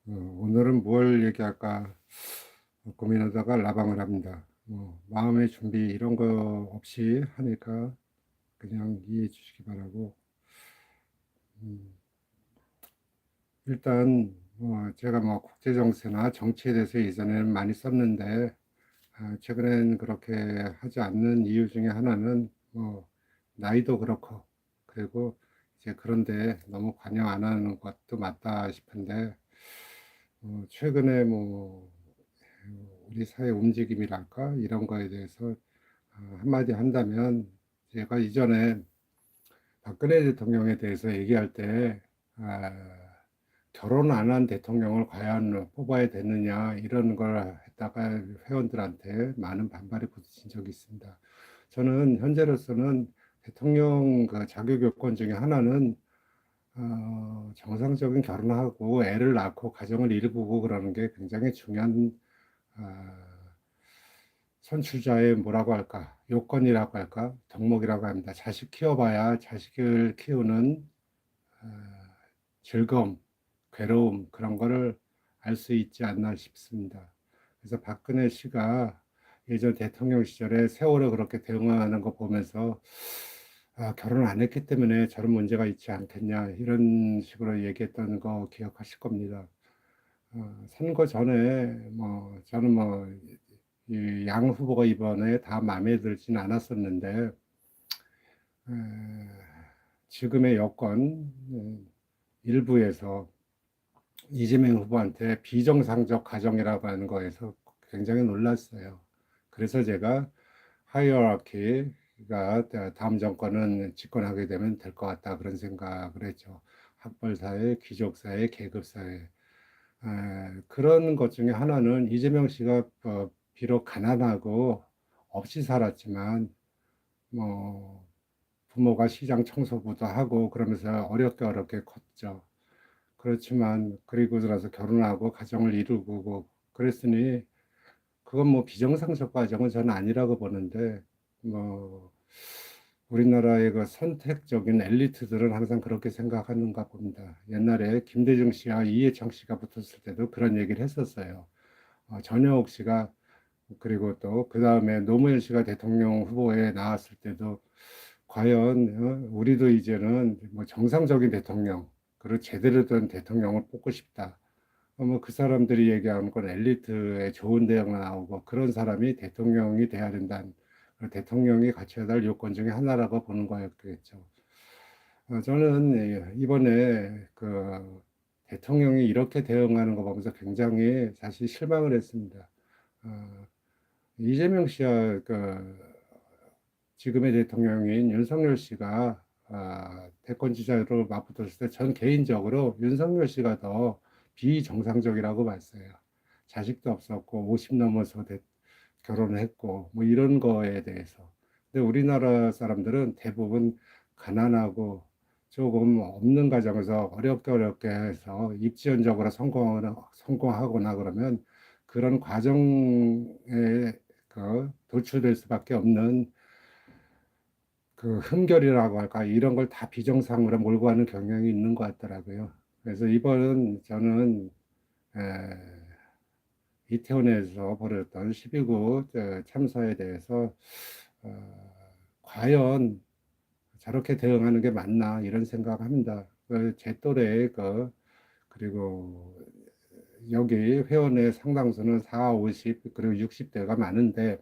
오늘은 뭘 얘기할까 고민하다가 라방을 합니다. 마음의 준비 이런 거 없이 하니까 그냥 이해해 주시기 바라고. 음, 일단 제가 국제 정세나 정치에 대해서 예전에는 많이 썼는데 최근엔 그렇게 하지 않는 이유 중에 하나는 나이도 그렇고, 그리고 이제 그런데 너무 관여 안 하는 것도 맞다 싶은데, 최근에 우리 사회 움직임이랄까 이런 거에 대해서 한마디 한다면, 제가 이전에 박근혜 대통령에 대해서 얘기할 때 아, 결혼 안 한 대통령을 과연 뽑아야 되느냐 이런 걸 했다가 회원들한테 많은 반발이 부딪힌 적이 있습니다. 저는 현재로서는 대통령 그 자격 요건 중에 하나는 정상적인 결혼하고 애를 낳고 가정을 이루고 그러는 게 굉장히 중요한 아, 선출자의 뭐라고 할까, 요건이라고 할까, 덕목이라고 합니다. 자식 키워봐야 자식을 키우는 즐거움, 괴로움 그런 거를 알 수 있지 않나 싶습니다. 그래서 박근혜 씨가 예전 대통령 시절에 세월호 그렇게 대응하는 거 보면서 결혼 안 했기 때문에 저런 문제가 있지 않겠냐 이런 식으로 얘기했던 거 기억하실 겁니다. 선거 전에 저는 이 양 후보가 이번에 다 마음에 들진 않았었는데 에, 지금의 여권 일부에서 이재명 후보한테 비정상적 가정이라고 하는 거에서 굉장히 놀랐어요. 그래서 제가 하이어라키가 다음 정권은 집권하게 되면 될 것 같다 그런 생각을 했죠. 학벌사회, 귀족사회, 계급사회. 그런 것 중에 하나는 이재명 씨가 비록 가난하고 없이 살았지만 뭐 부모가 시장 청소부도 하고 그러면서 어렵게 어렵게 컸죠. 그렇지만 그리고 나서 결혼하고 가정을 이루고 그랬으니 그건 비정상적 과정은 저는 아니라고 보는데 뭐 우리나라의 그 선택적인 엘리트들은 항상 그렇게 생각하는가 봅니다. 옛날에 김대중 씨와 이해창 씨가 붙었을 때도 그런 얘기를 했었어요. 전효옥 씨가 그리고 또 그 다음에 노무현 씨가 대통령 후보에 나왔을 때도 과연 우리도 이제는 정상적인 대통령 그리고 제대로 된 대통령을 뽑고 싶다. 그 사람들이 얘기하는 건 엘리트의 좋은 대응 나오고 그런 사람이 대통령이 돼야 된다는 대통령이 갖춰야 될 요건 중에 하나라고 보는 거였겠죠. 저는 이번에 그 대통령이 이렇게 대응하는 거 보면서 굉장히 사실 실망을 했습니다. 어, 이재명 씨와 지금의 대통령인 윤석열 씨가 대권 주자로 맞붙었을 때 전 개인적으로 윤석열 씨가 더 비정상적이라고 봤어요. 자식도 없었고 50 넘어서 결혼을 했고 이런 거에 대해서. 근데 우리나라 사람들은 대부분 가난하고 조금 없는 가정에서 어렵게 어렵게 해서 입지연적으로 성공하거나 그러면 그런 과정에 도출될 수밖에 없는 그 흠결이라고 할까 이런 걸 다 비정상으로 몰고 가는 경향이 있는 것 같더라고요. 그래서 이번은 저는 에, 이태원에서 벌어졌던 12구 참사에 대해서 과연 저렇게 대응하는 게 맞나 이런 생각합니다. 제 또래 그리고 여기 회원의 상당수는 4, 50 그리고 60대가 많은데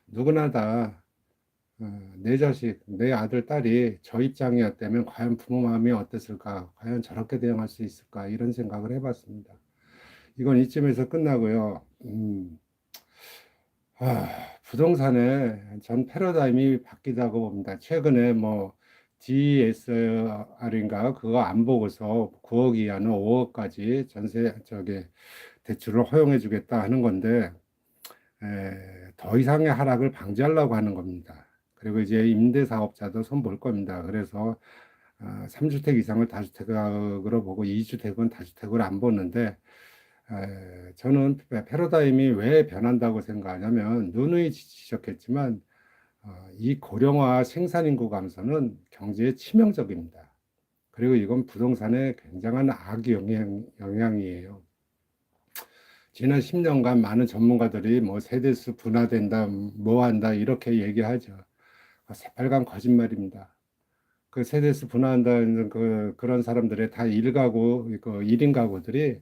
누구나 다 내 자식, 내 아들, 딸이 저 입장이었다면 과연 부모 마음이 어땠을까? 과연 저렇게 대응할 수 있을까? 이런 생각을 해봤습니다. 이건 이쯤에서 끝나고요. 부동산에 전 패러다임이 바뀌다고 봅니다. 최근에 DSR인가 그거 안 보고서 9억 이하는 5억까지 대출을 허용해 주겠다 하는 건데 더 이상의 하락을 방지하려고 하는 겁니다. 그리고 이제 임대사업자도 손 볼 겁니다. 그래서 3주택 이상을 다주택으로 보고 2주택은 다주택으로 안 보는데 저는 패러다임이 왜 변한다고 생각하냐면 누누이 지적했지만 이 고령화 생산인구 감소는 경제에 치명적입니다. 그리고 이건 부동산에 굉장한 영향이에요. 지난 10년간 많은 전문가들이 뭐 세대수 분화된다, 뭐 한다, 이렇게 얘기하죠. 새빨간 거짓말입니다. 그 세대수 분화한다는 그런 사람들의 다 일가구, 그 1인 가구들이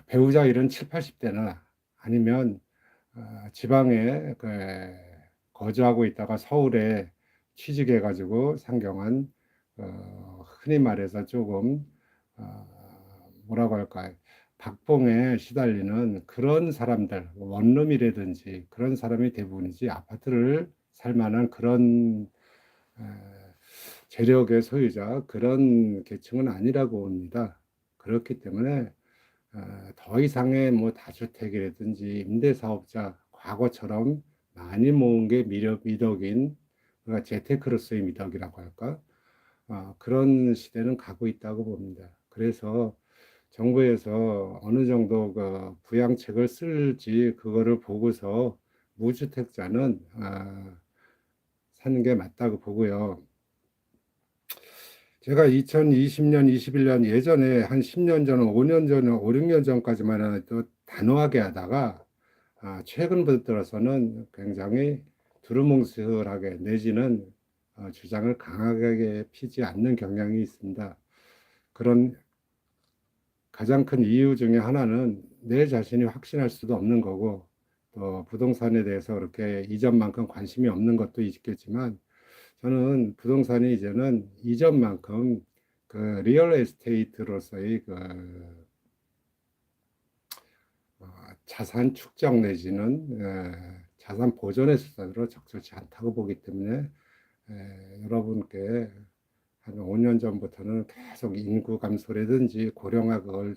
배우자 이런 7, 80대나 아니면 지방에 거주하고 있다가 서울에 취직해가지고 상경한 흔히 말해서 조금 뭐라고 할까요? 박봉에 시달리는 그런 사람들, 원룸이라든지 그런 사람이 대부분이지 아파트를 살 만한 그런 재력의 소유자 그런 계층은 아니라고 봅니다. 그렇기 때문에 더 이상의 뭐 다주택이라든지 임대사업자 과거처럼 많이 모은 게 미덕인 그러니까 재테크로서의 미덕이라고 할까? 그런 시대는 가고 있다고 봅니다. 그래서 정부에서 어느 정도 그 부양책을 쓸지 그거를 보고서 무주택자는 사는 게 맞다고 보고요. 제가 2020년, 21년 예전에 한 10년 전, 5년 전, 5, 6년 전까지만 해도 단호하게 하다가 최근 들어서는 굉장히 두루뭉술하게 내지는 주장을 강하게 피지 않는 경향이 있습니다. 그런 가장 큰 이유 중에 하나는 내 자신이 확신할 수도 없는 거고 또 부동산에 대해서 그렇게 이전만큼 관심이 없는 것도 있겠지만 저는 부동산이 이제는 이전만큼 그 리얼 에스테이트로서의 자산 축적 내지는 자산 보존의 수단으로 적절치 않다고 보기 때문에 여러분께 한 5년 전부터는 계속 인구 감소라든지 고령화 그걸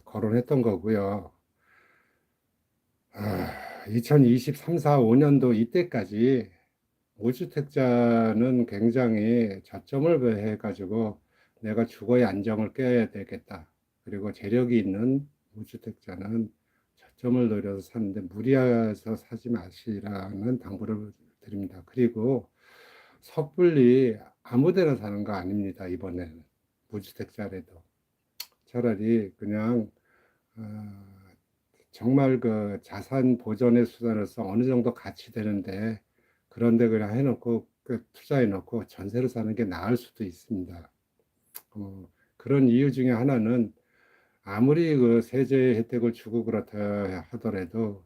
거론했던 거고요. 2023, 4, 5년도 이때까지 무주택자는 굉장히 저점을 해가지고 내가 주거의 안정을 깨야 되겠다. 그리고 재력이 있는 무주택자는 저점을 노려서 사는데 무리해서 사지 마시라는 당부를 드립니다. 그리고 섣불리 아무데나 사는 거 아닙니다. 이번에는 무주택자라도 차라리 그냥 정말 그 자산 보존의 수단으로서 어느 정도 가치 되는데 그런데 그냥 해놓고 투자해놓고 전세로 사는 게 나을 수도 있습니다. 그런 이유 중에 하나는 아무리 그 세제 혜택을 주고 그렇다 하더라도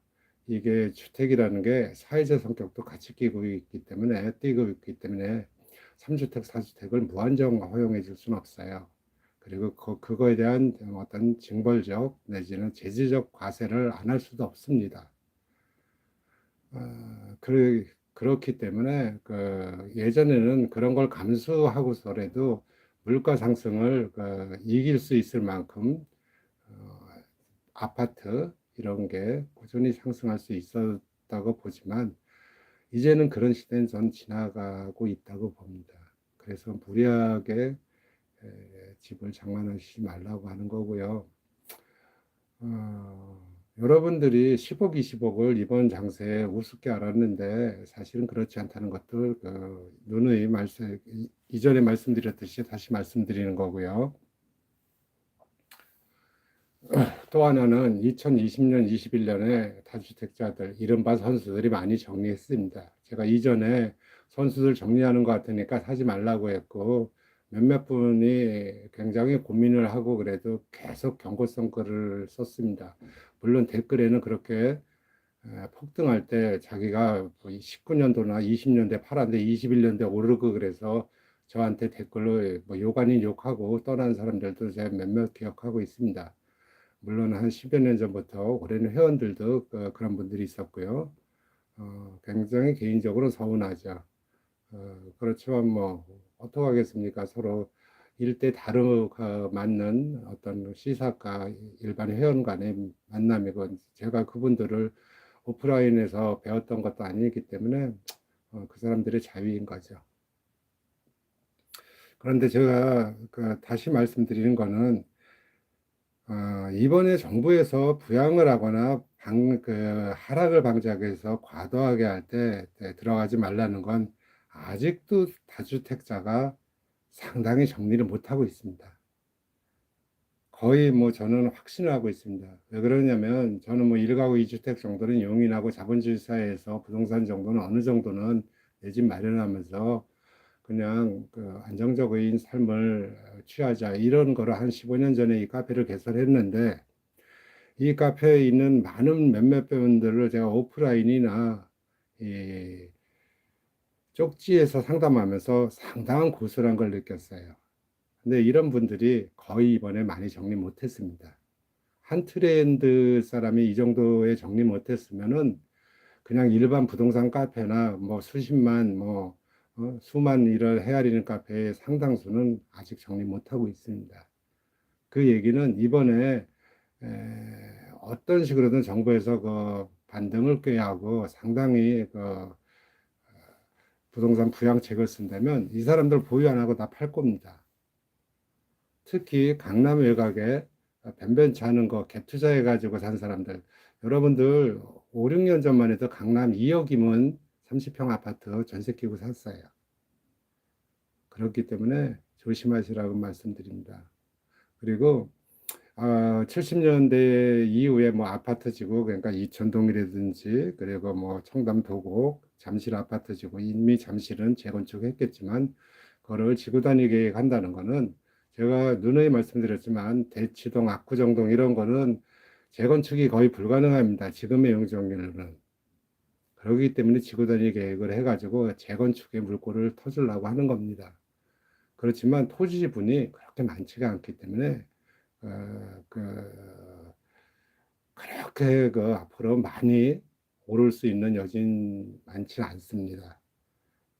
이게 주택이라는 게 사회적 성격도 같이 띄고 있기 때문에 3주택, 4주택을 무한정 허용해 줄 수는 없어요. 그리고 그거에 대한 어떤 징벌적 내지는 제재적 과세를 안 할 수도 없습니다. 그렇기 때문에 예전에는 그런 걸 감수하고서라도 물가 상승을 이길 수 있을 만큼 아파트 이런 게 꾸준히 상승할 수 있었다고 보지만 이제는 그런 시대는 전 지나가고 있다고 봅니다. 그래서 무리하게 집을 장만하시지 말라고 하는 거고요. 여러분들이 10억, 20억을 이번 장세에 우습게 알았는데 사실은 그렇지 않다는 것들 누누이 이전에 말씀드렸듯이 다시 말씀드리는 거고요. 또 하나는 2020년, 21년에 다주택자들, 이른바 선수들이 많이 정리했습니다. 제가 이전에 선수들 정리하는 것 같으니까 사지 말라고 했고, 몇몇 분이 굉장히 고민을 하고 그래도 계속 경고성 글을 썼습니다. 물론 댓글에는 그렇게 폭등할 때 자기가 19년도나 20년대 팔았는데 21년대 오르고 그래서 저한테 댓글로 뭐 욕 아닌 욕하고 떠난 사람들도 제가 몇몇 기억하고 있습니다. 물론 한 10여 년 전부터 오래된 회원들도 그런 분들이 있었고요. 굉장히 개인적으로 서운하죠. 그렇지만 뭐 어떡하겠습니까? 서로 일대 다르고 맞는 어떤 시사과 일반 회원 간의 만남이고 제가 그분들을 오프라인에서 배웠던 것도 아니기 때문에 그 사람들의 자유인 거죠. 그런데 제가 다시 말씀드리는 거는 이번에 정부에서 부양을 하거나 하락을 방지하기 위해서 과도하게 할 때 들어가지 말라는 건 아직도 다주택자가 상당히 정리를 못하고 있습니다. 거의 뭐 저는 확신을 하고 있습니다. 왜 그러냐면 저는 뭐 1가구 2주택 정도는 용인하고 자본주의 사회에서 부동산 정도는 어느 정도는 내 집 마련하면서 그냥 그 안정적인 삶을 취하자 이런 거를 한 15년 전에 이 카페를 개설했는데 이 카페에 있는 많은 몇몇 분들을 제가 오프라인이나 이 쪽지에서 상담하면서 상당한 고수란 걸 느꼈어요. 근데 이런 분들이 거의 이번에 많이 정리 못했습니다. 한 트렌드 사람이 이 정도의 정리 못했으면은 그냥 일반 부동산 카페나 뭐 수십만 뭐 수만 일을 헤아리는 카페의 상당수는 아직 정리 못하고 있습니다. 그 얘기는 이번에 어떤 식으로든 정부에서 그 반등을 꾀하고 상당히 그 부동산 부양책을 쓴다면 이 사람들 보유 안 하고 다 팔 겁니다. 특히 강남 외곽에 변변치 않은 거 갭 투자해가지고 산 사람들 여러분들 5, 6년 전만 해도 강남 2억이면 30평 아파트 전세 끼고 샀어요. 그렇기 때문에 조심하시라고 말씀드립니다. 그리고 70년대 이후에 뭐 아파트 지구 그러니까 이천동이라든지 그리고 뭐 청담 도곡 잠실 아파트 지구 이미 잠실은 재건축했겠지만 그거를 지구 단위 계획한다는 거는 제가 누누이 말씀드렸지만 대치동 압구정동 이런 거는 재건축이 거의 불가능합니다. 지금의 용적률로는. 그렇기 때문에 지구 단위 계획을 해가지고 재건축의 물꼬를 터주려고 하는 겁니다. 그렇지만 토지 지분이 그렇게 많지가 않기 때문에 그렇게 그 앞으로 많이 오를 수 있는 여진 많지 않습니다.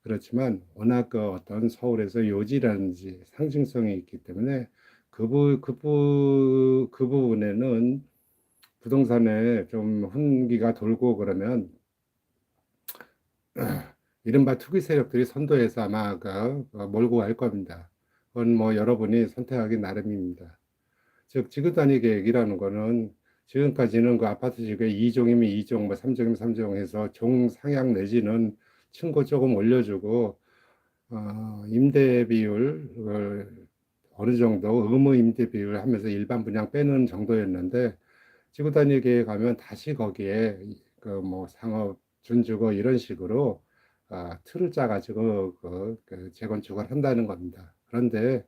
그렇지만 워낙 그 어떤 서울에서 요지라든지 상징성이 있기 때문에 그 부분에는 부동산에 좀 훈기가 돌고 그러면 이른바 투기 세력들이 선도해서 아마 몰고 갈 겁니다. 그건 뭐 여러분이 선택하기 나름입니다. 즉 지구 단위 계획이라는 거는 지금까지는 그 아파트 지구에 2종이면 2종, 뭐 3종이면 3종 해서 종 상향 내지는 층고 조금 올려주고 임대 비율을 어느 정도 의무 임대 비율을 하면서 일반 분양 빼는 정도였는데 지구 단위 계획 가면 다시 거기에 그 뭐 상업 준주거 이런 식으로 틀을 짜가지고 그 재건축을 한다는 겁니다. 그런데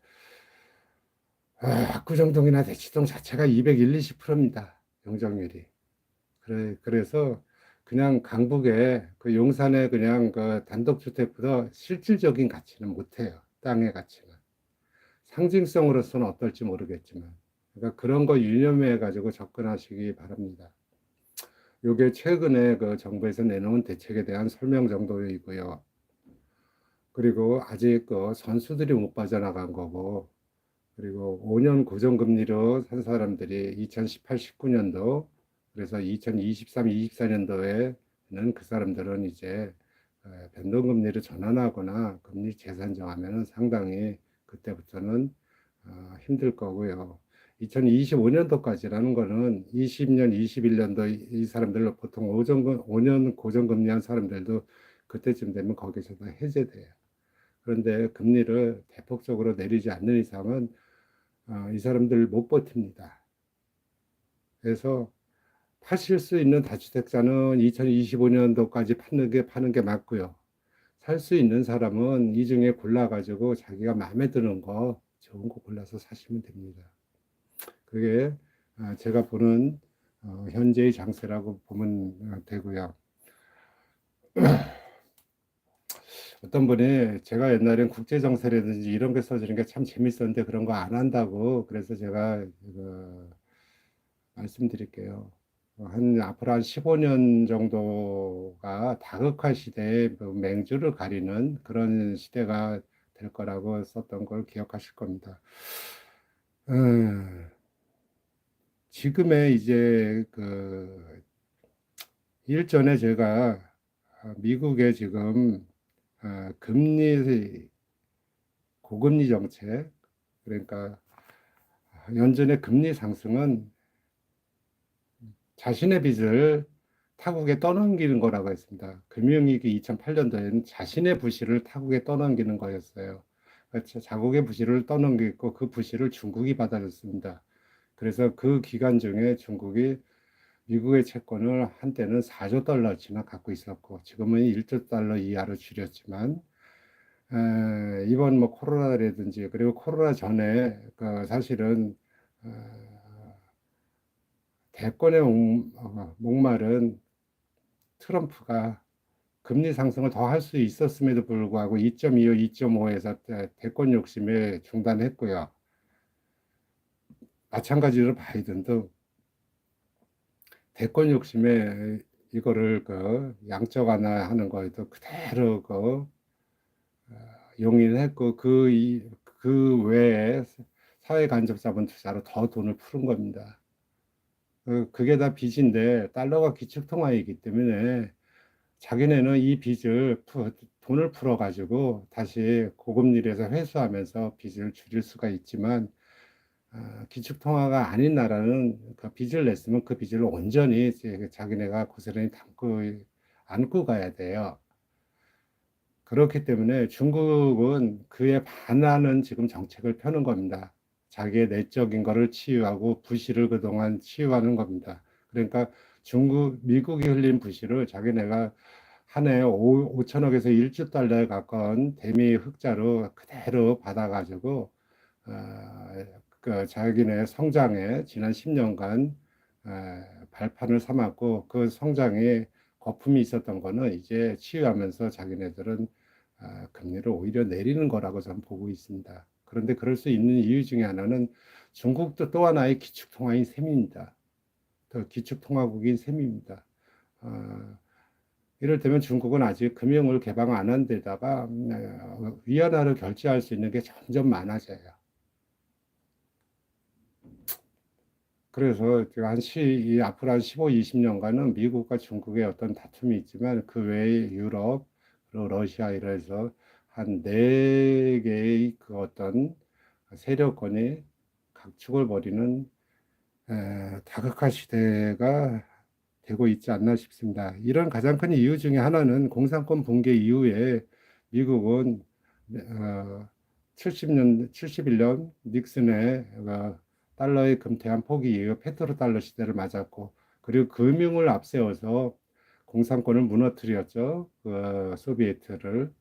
압구정동이나 대치동 자체가 201, 20%입니다. 용적률이. 그래서 그냥 강북에 그 용산에 그냥 그 단독주택보다 실질적인 가치는 못해요. 땅의 가치는. 상징성으로서는 어떨지 모르겠지만. 그러니까 그런 거 유념해 가지고 접근하시기 바랍니다. 요게 최근에 그 정부에서 내놓은 대책에 대한 설명 정도이고요. 그리고 아직 그 선수들이 못 빠져나간 거고, 그리고 5년 고정금리로 산 사람들이 2018, 19년도, 그래서 2023, 24년도에는 그 사람들은 이제 변동금리를 전환하거나 금리 재산 정하면 상당히 그때부터는 힘들 거고요. 2025년도까지라는 거는 20년, 21년도 이 사람들로 보통 5년 고정금리 한 사람들도 그때쯤 되면 거기서 다 해제돼요. 그런데 금리를 대폭적으로 내리지 않는 이상은 이 사람들 못 버팁니다. 그래서 파실 수 있는 다주택자는 2025년도까지 파는 게 맞고요. 살 수 있는 사람은 이 중에 골라가지고 자기가 마음에 드는 거 좋은 거 골라서 사시면 됩니다. 그게 제가 보는 현재의 장세라고 보면 되고요. 어떤 분이 제가 옛날엔 국제정세라든지 이런 게 써지는 게 참 재밌었는데 그런 거 안 한다고 그래서 제가 말씀드릴게요. 앞으로 한 15년 정도가 다극화 시대의 그 맹주를 가리는 그런 시대가 될 거라고 썼던 걸 기억하실 겁니다. 지금의 이제 그 일전에 제가 미국의 지금 금리 고금리 정책 그러니까 연준의 금리 상승은 자신의 빚을 타국에 떠넘기는 거라고 했습니다. 금융위기 2008년도에는 자신의 부실을 타국에 떠넘기는 거였어요. 자국의 부실을 떠넘기고 그 부실을 중국이 받아줬습니다. 그래서 그 기간 중에 중국이 미국의 채권을 한때는 4조 달러치나 갖고 있었고 지금은 1조 달러 이하로 줄였지만 이번 뭐 코로나라든지 그리고 코로나 전에 그 사실은 대권의 목말은 트럼프가 금리 상승을 더 할 수 있었음에도 불구하고 2.25, 2.5에서 대권 욕심에 중단했고요. 마찬가지로 바이든도 대권 욕심에 이거를 그 양적 완화하는 거에도 그대로 그 용인했고 그 외에 사회 간접자본 투자로 더 돈을 푸는 겁니다. 그게 다 빚인데 달러가 기축통화이기 때문에 자기네는 이 돈을 풀어가지고 다시 고금리에서 회수하면서 빚을 줄일 수가 있지만 기축통화가 아닌 나라는 그 빚을 냈으면 그 빚을 온전히 이제 자기네가 고스란히 안고 가야 돼요. 그렇기 때문에 중국은 그에 반하는 지금 정책을 펴는 겁니다. 자기의 내적인 거를 치유하고 부실을 그동안 치유하는 겁니다. 그러니까 미국이 흘린 부실을 자기네가 한 해에 5천억에서 1조 달러에 가까운 대미 흑자로 그대로 받아가지고 그 자기네 성장에 지난 10년간 발판을 삼았고 그 성장에 거품이 있었던 거는 이제 치유하면서 자기네들은 금리를 오히려 내리는 거라고 저는 보고 있습니다. 그런데 그럴 수 있는 이유 중에 하나는 중국도 또 하나의 기축통화인 셈입니다. 더 기축통화국인 셈입니다. 이를테면 중국은 아직 금융을 개방 안 한 데다가 위안화를 결제할 수 있는 게 점점 많아져요. 그래서 앞으로 한 15, 20년간은 미국과 중국의 어떤 다툼이 있지만 그 외에 유럽, 그리고 러시아 이래서 한 네 개의 그 어떤 세력권이 각축을 벌이는 다각화 시대가 되고 있지 않나 싶습니다. 이런 가장 큰 이유 중에 하나는 공산권 붕괴 이후에 미국은 71년 닉슨의 달러의 금태한 포기 이후 페트로달러 시대를 맞았고 그리고 금융을 앞세워서 공산권을 무너뜨렸죠. 소비에트를.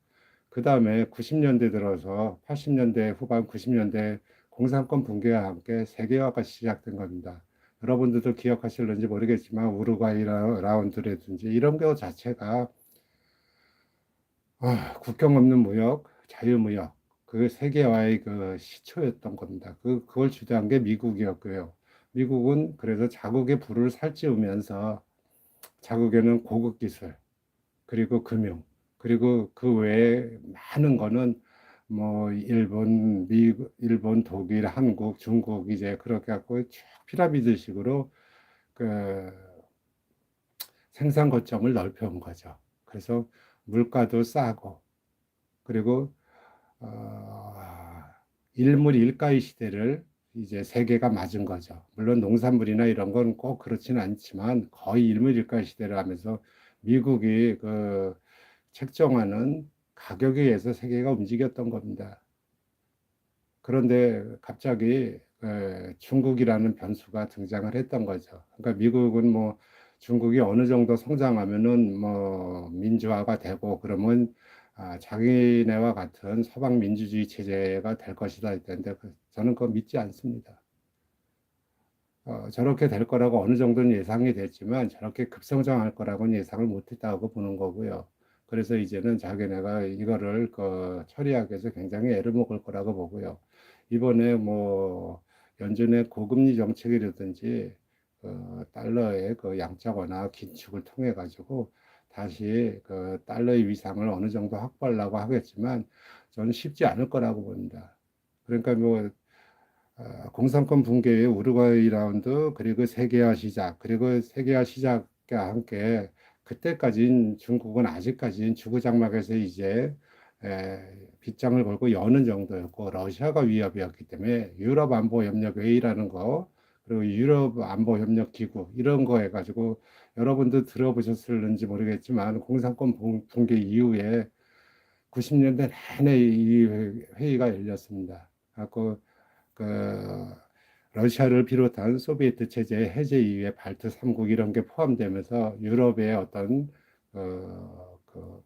그 다음에 90년대 들어서 80년대 후반 90년대 공산권 붕괴와 함께 세계화가 시작된 겁니다. 여러분들도 기억하실는지 모르겠지만 우루과이 라운드라든지 이런 거 자체가 국경 없는 무역, 자유무역 그 세계화의 그 시초였던 겁니다. 그걸 주도한 게 미국이었고요. 미국은 그래서 자국의 부를 살찌우면서 자국에는 고급 기술 그리고 금융 그리고 그 외에 많은 거는 뭐 일본, 독일, 한국, 중국 이제 그렇게 갖고 쭉 피라미드식으로 그 생산 거점을 넓혀온 거죠. 그래서 물가도 싸고 그리고 어, 일물 일가의 시대를 이제 세계가 맞은 거죠. 물론 농산물이나 이런 건 꼭 그렇지는 않지만 거의 일물 일가의 시대를 하면서 미국이 그 책정하는 가격에 의해서 세계가 움직였던 겁니다. 그런데 갑자기 중국이라는 변수가 등장을 했던 거죠. 그러니까 미국은 뭐 중국이 어느 정도 성장하면은 뭐 민주화가 되고 그러면 자기네와 같은 서방 민주주의 체제가 될 것이다 했는데 저는 그거 믿지 않습니다. 저렇게 될 거라고 어느 정도는 예상이 됐지만 저렇게 급성장할 거라고는 예상을 못했다고 보는 거고요. 그래서 이제는 자기네가 이거를 처리하기 위해서 굉장히 애를 먹을 거라고 보고요. 이번에 뭐 연준의 고금리 정책이라든지 달러의 양적 완화 긴축을 통해 가지고 다시 달러의 위상을 어느 정도 확보하려고 하겠지만 저는 쉽지 않을 거라고 봅니다. 그러니까 뭐 공산권 붕괴의 우루과이 라운드 그리고 세계화 시작 그리고 세계화 시작과 함께 그때까지는 중국은 아직까지는 주구장막에서 이제 빗장을 걸고 여는 정도였고 러시아가 위협이었기 때문에 유럽 안보 협력 회의라는 거 그리고 유럽 안보 협력 기구 이런 거 해가지고 여러분들 들어보셨을는지 모르겠지만 공산권 붕괴 이후에 90년대 내내 이 회의가 열렸습니다. 그 러시아를 비롯한 소비에트 체제의 해제 이후에 발트 3국 이런 게 포함되면서 유럽의 어떤 그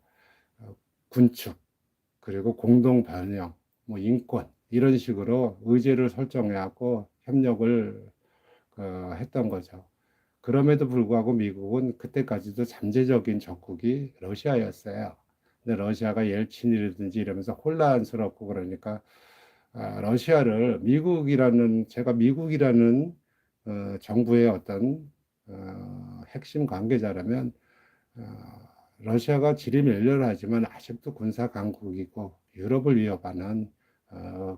군축 그리고 공동 번영, 뭐 인권 이런 식으로 의제를 설정해갖고 협력을 했던 거죠. 그럼에도 불구하고 미국은 그때까지도 잠재적인 적국이 러시아였어요. 근데 러시아가 옐친이라든지 이러면서 혼란스럽고 그러니까 러시아를 제가 미국이라는 정부의 어떤 핵심 관계자라면 러시아가 지리멸렬하지만 아직도 군사 강국이고 유럽을 위협하는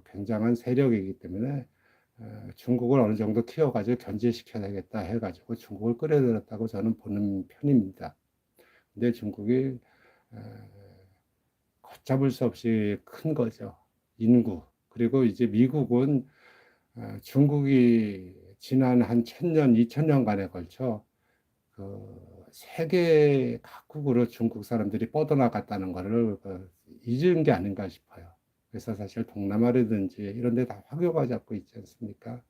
굉장한 세력이기 때문에 중국을 어느 정도 키워가지고 견제시켜야 되겠다 해가지고 중국을 끌어들였다고 저는 보는 편입니다. 근데 중국이 걷잡을 수 없이 큰 거죠. 인구. 그리고 이제 미국은 중국이 지난 한 1000년, 2000년간에 걸쳐 세계 각국으로 중국 사람들이 뻗어나갔다는 것을 잊은 게 아닌가 싶어요. 그래서 사실 동남아라든지 이런 데 다 화교가 잡고 있지 않습니까?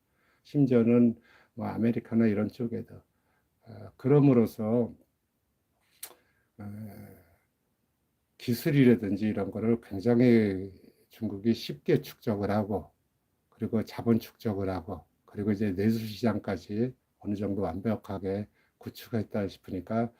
심지어는 뭐 아메리카나 이런 쪽에도. 그럼으로써 어, 기술이라든지 이런 거를 굉장히 중국이 쉽게 축적을 하고 그리고 자본 축적을 하고 그리고 이제 내수 시장까지 어느 정도 완벽하게 구축했다 싶으니까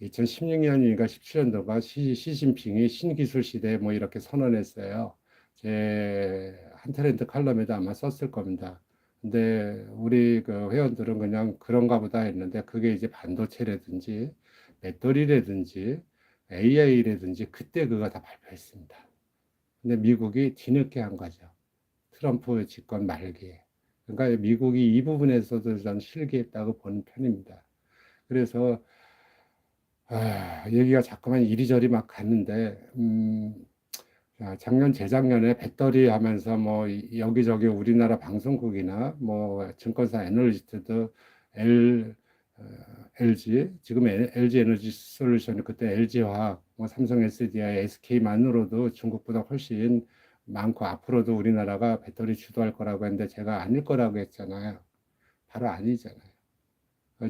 2016년인가 17년도가 시진핑이 신기술 시대 뭐 이렇게 선언했어요. 제 한트렌드 칼럼에도 아마 썼을 겁니다. 근데 우리 그 회원들은 그냥 그런가 보다 했는데 그게 이제 반도체라든지 배터리라든지 AI라든지 그때 그거 다 발표했습니다. 근데 미국이 뒤늦게 한 거죠. 트럼프 집권 말기에. 그러니까 미국이 이 부분에서도 좀 실기했다고 보는 편입니다. 그래서 얘기가 자꾸만 이리저리 막 갔는데 작년 재작년에 배터리 하면서 뭐 여기저기 우리나라 방송국이나 뭐 증권사 애널리스트도 L, 어, LG 지금 LG 에너지 솔루션 그때 LG 화학 뭐 삼성 SDI SK만으로도 중국보다 훨씬 많고 앞으로도 우리나라가 배터리 주도할 거라고 했는데 제가 아닐 거라고 했잖아요. 바로 아니잖아요.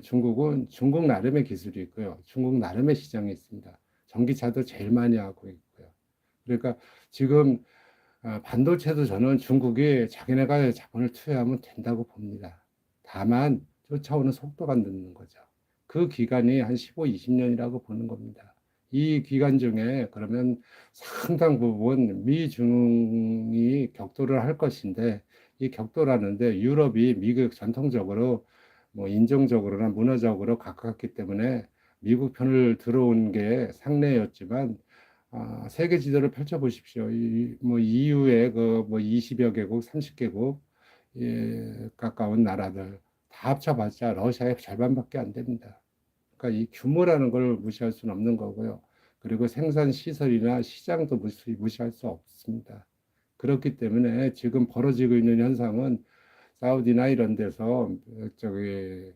중국은 중국 나름의 기술이 있고요. 중국 나름의 시장이 있습니다. 전기차도 제일 많이 하고 있고요. 그러니까 지금 반도체도 저는 중국이 자기네가 자본을 투여하면 된다고 봅니다. 다만 쫓아오는 속도가 늦는 거죠. 그 기간이 한 15, 20년이라고 보는 겁니다. 이 기간 중에 그러면 상당 부분 미중이 격돌을 할 것인데 이 격돌하는데 유럽이 미국 전통적으로 뭐 인종적으로나 문화적으로 가깝기 때문에 미국 편을 들어온 게 상례였지만 세계 지도를 펼쳐보십시오. 뭐 EU의 그뭐 20여 개국, 30개국 가까운 나라들 다 합쳐봤자 러시아의 절반밖에 안 됩니다. 그러니까 이 규모라는 걸 무시할 수는 없는 거고요. 그리고 생산 시설이나 시장도 무시할 수 없습니다. 그렇기 때문에 지금 벌어지고 있는 현상은 사우디나 이런 데서 저기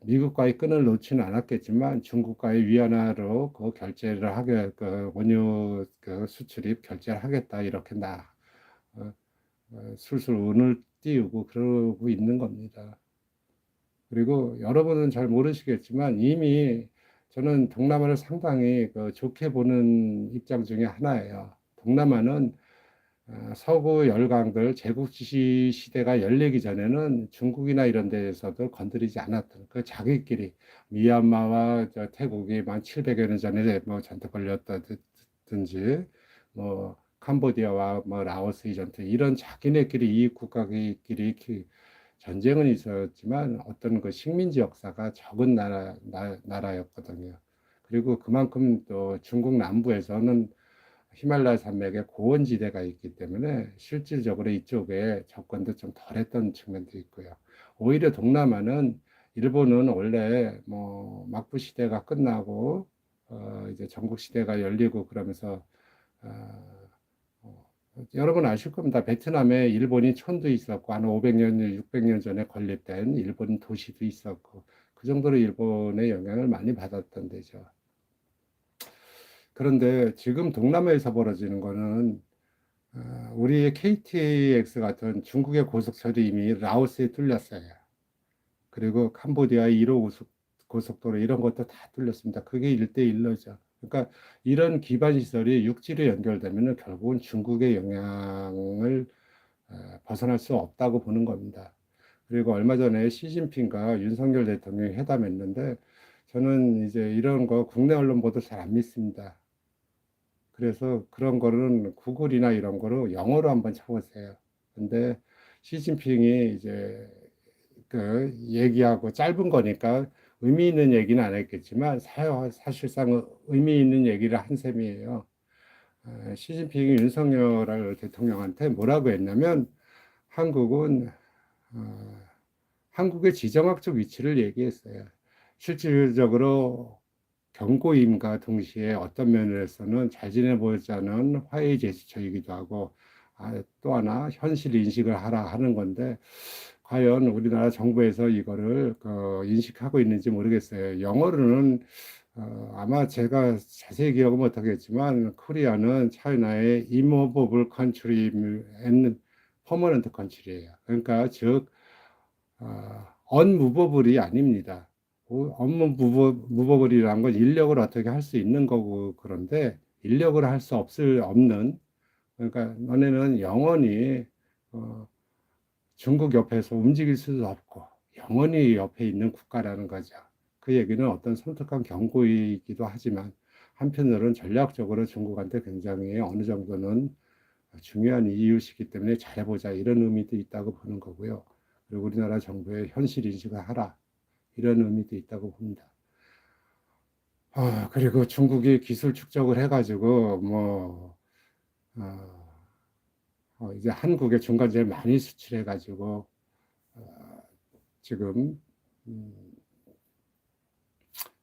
미국과의 끈을 놓지는 않았겠지만 중국과의 위안화로 그 결제를 하게 그 원유 그 수출입 결제를 하겠다 이렇게 어, 술술 운을 띄우고 그러고 있는 겁니다. 그리고 여러분은 잘 모르시겠지만 이미 저는 동남아를 상당히 좋게 보는 입장 중에 하나예요. 동남아는 서구 열강들 제국주의 시대가 열리기 전에는 중국이나 이런 데에서도 건드리지 않았던 그 자기끼리 미얀마와 태국이 만 700여 년 전에 뭐 전투 걸렸다든지 뭐 캄보디아와 뭐 라오스 이전투 이런 자기네끼리 이익 국가끼리 전쟁은 있었지만 어떤 그 식민지 역사가 적은 나라였거든요. 그리고 그만큼 또 중국 남부에서는 히말라야 산맥에 고원지대가 있기 때문에 실질적으로 이쪽에 접근도 좀 덜했던 측면도 있고요. 오히려 동남아는 일본은 원래 뭐 막부 시대가 끝나고 이제 전국 시대가 열리고 그러면서 어, 여러분 아실 겁니다. 베트남에 일본이 촌도 있었고 한 500년, 600년 전에 건립된 일본 도시도 있었고 그 정도로 일본의 영향을 많이 받았던 데죠. 그런데 지금 동남아에서 벌어지는 거는 우리의 KTX 같은 중국의 고속철이 이미 라오스에 뚫렸어요. 그리고 캄보디아 1호 고속도로 이런 것도 다 뚫렸습니다. 그게 일대일로죠. 그러니까 이런 기반 시설이 육지로 연결되면 결국은 중국의 영향을 벗어날 수 없다고 보는 겁니다. 그리고 얼마 전에 시진핑과 윤석열 대통령이 회담했는데 저는 이제 이런 거 국내 언론 보도 잘 안 믿습니다. 그래서 그런 거는 구글이나 이런 거로 영어로 한번 쳐보세요. 근데 시진핑이 이제 그 얘기하고 짧은 거니까 의미 있는 얘기는 안 했겠지만 사실상 의미 있는 얘기를 한 셈이에요. 시진핑이 윤석열 대통령한테 뭐라고 했냐면 한국은 어, 한국의 지정학적 위치를 얘기했어요. 실질적으로 경고임과 동시에 어떤 면에서는 잘 지내보자는 화해 제스처이기도 하고 또 하나 현실 인식을 하라 하는 건데 과연 우리나라 정부에서 이거를 인식하고 있는지 모르겠어요. 영어로는 아마 제가 자세히 기억은 못하겠지만 코리아는 차이나의 immovable country and permanent country예요. 그러니까 즉 unmovable이 아닙니다. 무버블이라는 건 인력을 어떻게 할 수 있는 거고 그런데 인력을 할 수 없는 그러니까 너네는 영원히 어, 중국 옆에서 움직일 수도 없고 영원히 옆에 있는 국가라는 거죠. 그 얘기는 어떤 섬뜩한 경고이기도 하지만 한편으로는 전략적으로 중국한테 굉장히 어느 정도는 중요한 이유시기 때문에 잘해보자 이런 의미도 있다고 보는 거고요. 그리고 우리나라 정부의 현실 인식을 하라 이런 의미도 있다고 봅니다. 그리고 중국이 기술 축적을 해가지고 어, 이제 한국에 중간재를 많이 수출해가지고 지금 음,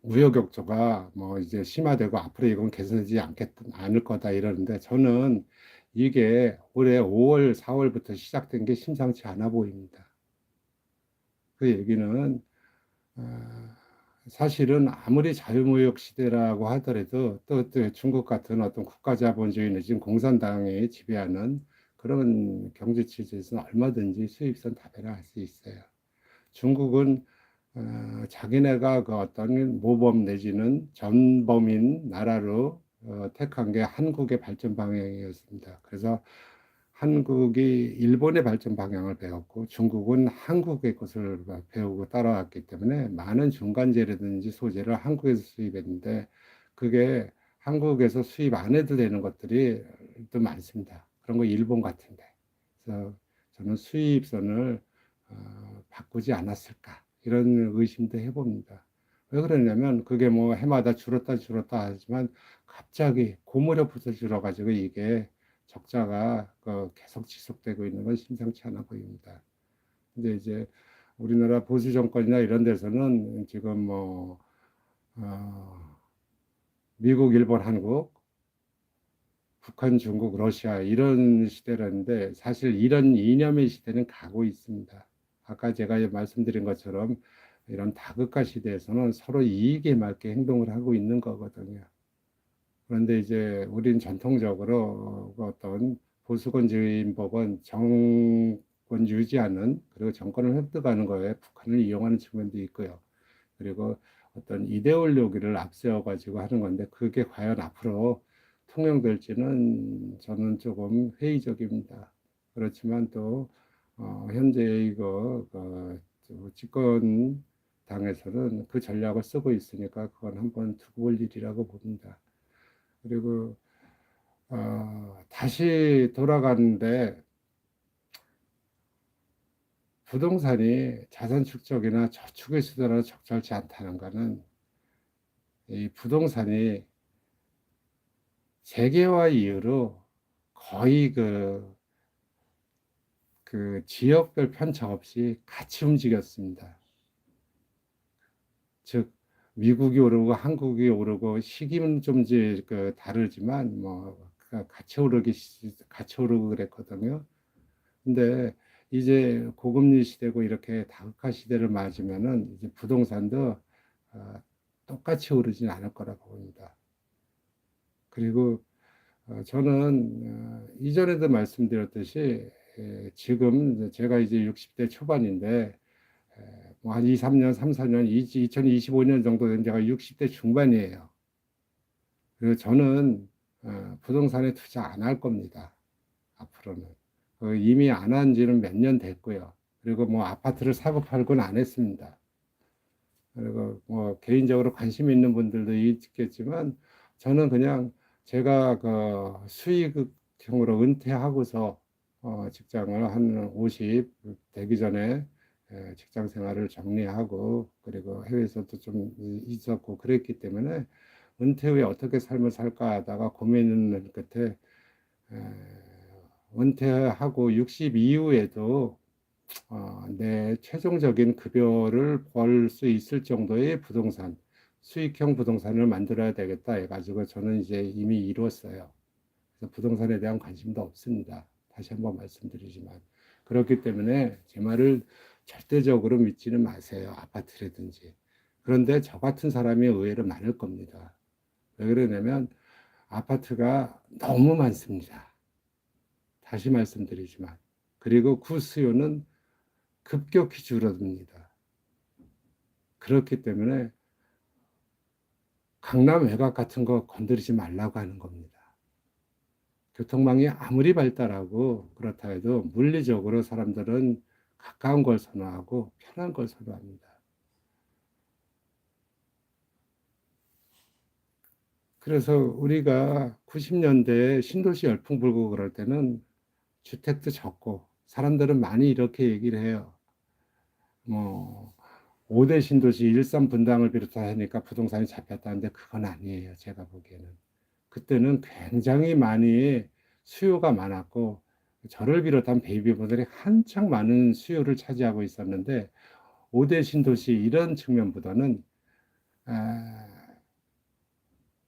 무역 격조가 뭐 이제 심화되고 앞으로 이건 개선되지 않을 거다 이러는데 저는 이게 올해 5월, 4월부터 시작된 게 심상치 않아 보입니다. 그 얘기는 어, 사실은 아무리 자유무역 시대라고 하더라도 또 중국 같은 어떤 국가자본주의 내지는 공산당이 지배하는 그런 경제 체제에서는 얼마든지 수입선 다배를 할 수 있어요. 중국은 자기네가 그 어떤 모범 내지는 전범인 나라로 택한 게 한국의 발전 방향이었습니다. 그래서 한국이 일본의 발전 방향을 배웠고 중국은 한국의 것을 배우고 따라왔기 때문에 많은 중간재라든지 소재를 한국에서 수입했는데 그게 한국에서 수입 안 해도 되는 것들이 또 많습니다. 그런 거 일본 같은데. 그래서 저는 수입선을 바꾸지 않았을까 이런 의심도 해봅니다. 왜 그러냐면 그게 뭐 해마다 줄었다 하지만 갑자기 고무렵부터 줄어가지고 이게 적자가 계속 지속되고 있는 건 심상치 않아 보입니다. 근데 이제 우리나라 보수 정권이나 이런 데서는 지금 어, 미국, 일본, 한국, 북한, 중국, 러시아 이런 시대라는데 사실 이런 이념의 시대는 가고 있습니다. 아까 제가 말씀드린 것처럼 이런 다극화 시대에서는 서로 이익에 맞게 행동을 하고 있는 거거든요. 그런데 이제 우린 전통적으로 어떤 보수권주의법은 정권 유지하는 그리고 정권을 획득하는 거에 북한을 이용하는 측면도 있고요. 그리고 어떤 이데올로기를 앞세워 가지고 하는 건데 그게 과연 앞으로 통용될지는 저는 조금 회의적입니다. 그렇지만 또 현재 이거 집권 당에서는 그 전략을 쓰고 있으니까 그건 한번 두고 볼 일이라고 봅니다. 그리고 다시 돌아가는데 부동산이 자산 축적이나 저축의 수단으로 적절치 않다는 것은 이 부동산이 재개화 이후로 거의 그 지역별 편차 없이 같이 움직였습니다. 즉 미국이 오르고 한국이 오르고 시기는 좀 다르지만 같이 오르고 그랬거든요. 근데 이제 고금리 시대고 이렇게 다극화 시대를 맞으면은 이제 부동산도 똑같이 오르진 않을 거라고 봅니다. 그리고 저는 이전에도 말씀드렸듯이 지금 제가 이제 60대 초반인데 뭐한 2, 3년, 3, 4년, 2025년 정도 된 제가 60대 중반이에요. 그리고 저는 부동산에 투자 안 할 겁니다. 앞으로는. 이미 안 한 지는 몇 년 됐고요. 그리고 뭐 아파트를 사고 팔고는 안 했습니다. 그리고 뭐 개인적으로 관심 있는 분들도 있겠지만 저는 그냥 제가 그 수익형으로 은퇴하고서 직장을 한 50 되기 전에 직장 생활을 정리하고 그리고 해외에서도 좀 있었고 그랬기 때문에 은퇴 후에 어떻게 삶을 살까 하다가 고민을 끝에 에, 은퇴하고 60 이후에도 내 최종적인 급여를 벌 수 있을 정도의 부동산, 수익형 부동산을 만들어야 되겠다 해가지고 저는 이제 이미 이뤘어요. 그래서 부동산에 대한 관심도 없습니다. 다시 한번 말씀드리지만. 그렇기 때문에 제 말을 절대적으로 믿지는 마세요. 아파트라든지. 그런데 저 같은 사람이 의외로 많을 겁니다. 왜 그러냐면 아파트가 너무 많습니다. 다시 말씀드리지만. 그리고 그 수요는 급격히 줄어듭니다. 그렇기 때문에 강남 외곽 같은 거 건드리지 말라고 하는 겁니다. 교통망이 아무리 발달하고 그렇다 해도 물리적으로 사람들은 가까운 걸 선호하고 편한 걸 선호합니다. 그래서 우리가 90년대에 신도시 열풍 불고 그럴 때는 주택도 적고 사람들은 많이 이렇게 얘기를 해요. 뭐 5대 신도시 일산 분당을 비롯하니까 부동산이 잡혔다는데 그건 아니에요. 제가 보기에는. 그때는 굉장히 많이 수요가 많았고 저를 비롯한 베이비붐들이 한창 많은 수요를 차지하고 있었는데 5대 신도시 이런 측면보다는 아,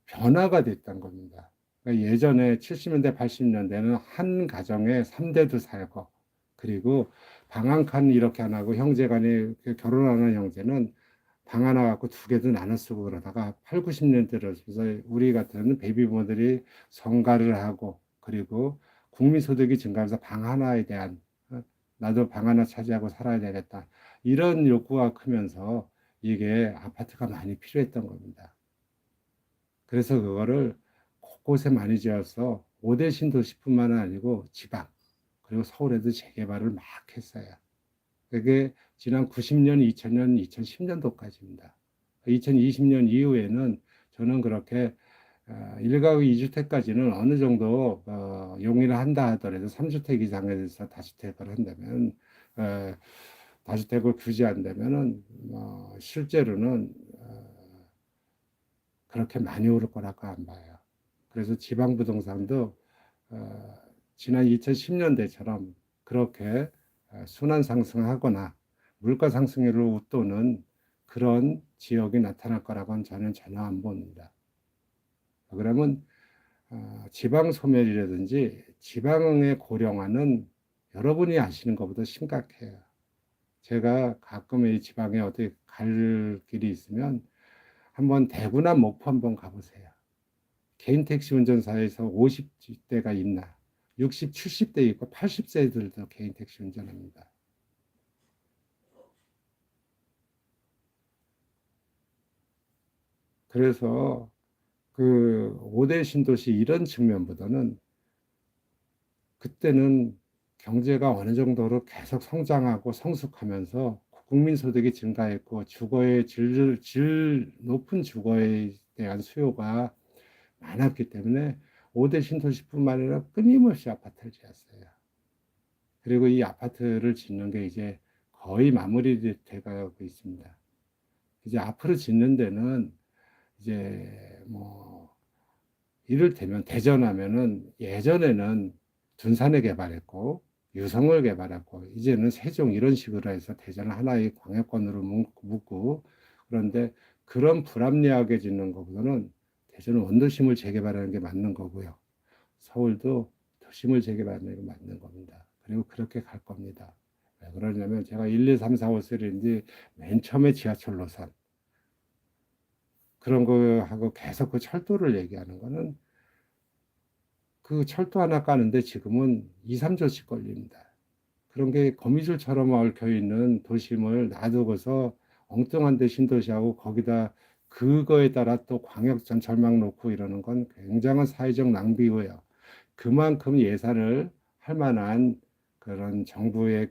변화가 됐던 겁니다. 그러니까 예전에 70년대, 80년대는 한 가정에 3대도 살고 그리고 방 한 칸 이렇게 안 하고 형제간에 결혼하는 형제는 방 하나 갖고 두 개도 나눠 쓰고 그러다가 8, 90년대 들어서 우리 같은 베이비부모들이 성가를 하고 그리고 국민소득이 증가하면서 방 하나에 대한 나도 방 하나 차지하고 살아야 되겠다. 이런 욕구가 크면서 이게 아파트가 많이 필요했던 겁니다. 그래서 그거를 곳곳에 많이 지어서 5대 신도시뿐만 아니고 지방 그리고 서울에도 재개발을 막 했어요. 그게 지난 90년, 2000년, 2010년도까지입니다. 2020년 이후에는 저는 그렇게 1가구 2주택까지는 어느 정도 용인을 한다 하더라도 3주택 이상에서 다주택을 한다면 다주택을 규제한다면은 실제로는 그렇게 많이 오를 거라고 안 봐요. 그래서 지방 부동산도 어, 지난 2010년대처럼 그렇게 순환 상승하거나 물가 상승률을 웃도는 그런 지역이 나타날 거라고는 저는 전혀 안 봅니다. 그러면 지방 소멸이라든지 지방의 고령화는 여러분이 아시는 것보다 심각해요. 제가 가끔 이 지방에 어디 갈 길이 있으면 한번 대구나 목포 한번 가보세요. 개인 택시 운전사에서 50대가 있나? 60, 70대 있고 80세들도 개인 택시 운전합니다. 그래서 그 5대 신도시 이런 측면보다는 그때는 경제가 어느 정도로 계속 성장하고 성숙하면서 국민 소득이 증가했고 질 높은 주거에 대한 수요가 많았기 때문에 5대 신도시뿐만 아니라 끊임없이 아파트를 지었어요. 그리고 이 아파트를 짓는 게 이제 거의 마무리돼 가고 있습니다. 이제 앞으로 짓는 데는 이제 뭐 이를테면 대전하면은 예전에는 둔산에 개발했고 유성을 개발했고 이제는 세종 이런 식으로 해서 대전을 하나의 광역권으로 묶고 그런데 그런 불합리하게 짓는 것보다는 대전은 원도심을 재개발하는 게 맞는 거고요. 서울도 도심을 재개발하는 게 맞는 겁니다. 그리고 그렇게 갈 겁니다. 왜 그러냐면 제가 1, 2, 3, 4, 5, 6인데 맨 처음에 지하철 노선 그런 거하고 계속 그 철도를 얘기하는 거는 그 철도 하나 까는데 지금은 2, 3조씩 걸립니다. 그런 게 거미줄처럼 얽혀 있는 도심을 놔두고서 엉뚱한 데 신도시하고 거기다 그거에 따라 또 광역전 절망 놓고 이러는 건 굉장한 사회적 낭비고요. 그만큼 예산을 할 만한 그런 정부의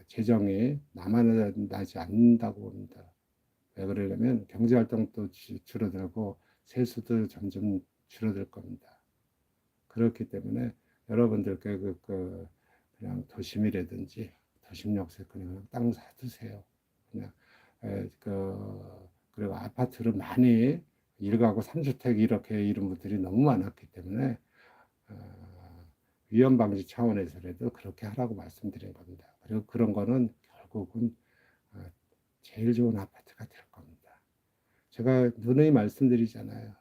재정이 남아나지 않는다고 봅니다. 왜 그러냐면 경제활동도 줄어들고 세수도 점점 줄어들 겁니다. 그렇기 때문에 여러분들께 그냥 도심이라든지 도심 역세 그냥 땅 사두세요. 그냥 그리고 아파트를 많이 1가구 3주택 이렇게 이런 분들이 너무 많았기 때문에 위험 방지 차원에서라도 그렇게 하라고 말씀드린 겁니다. 그리고 그런 거는 결국은 어, 제일 좋은 아파트가 될 겁니다. 제가 누누이 말씀드리잖아요.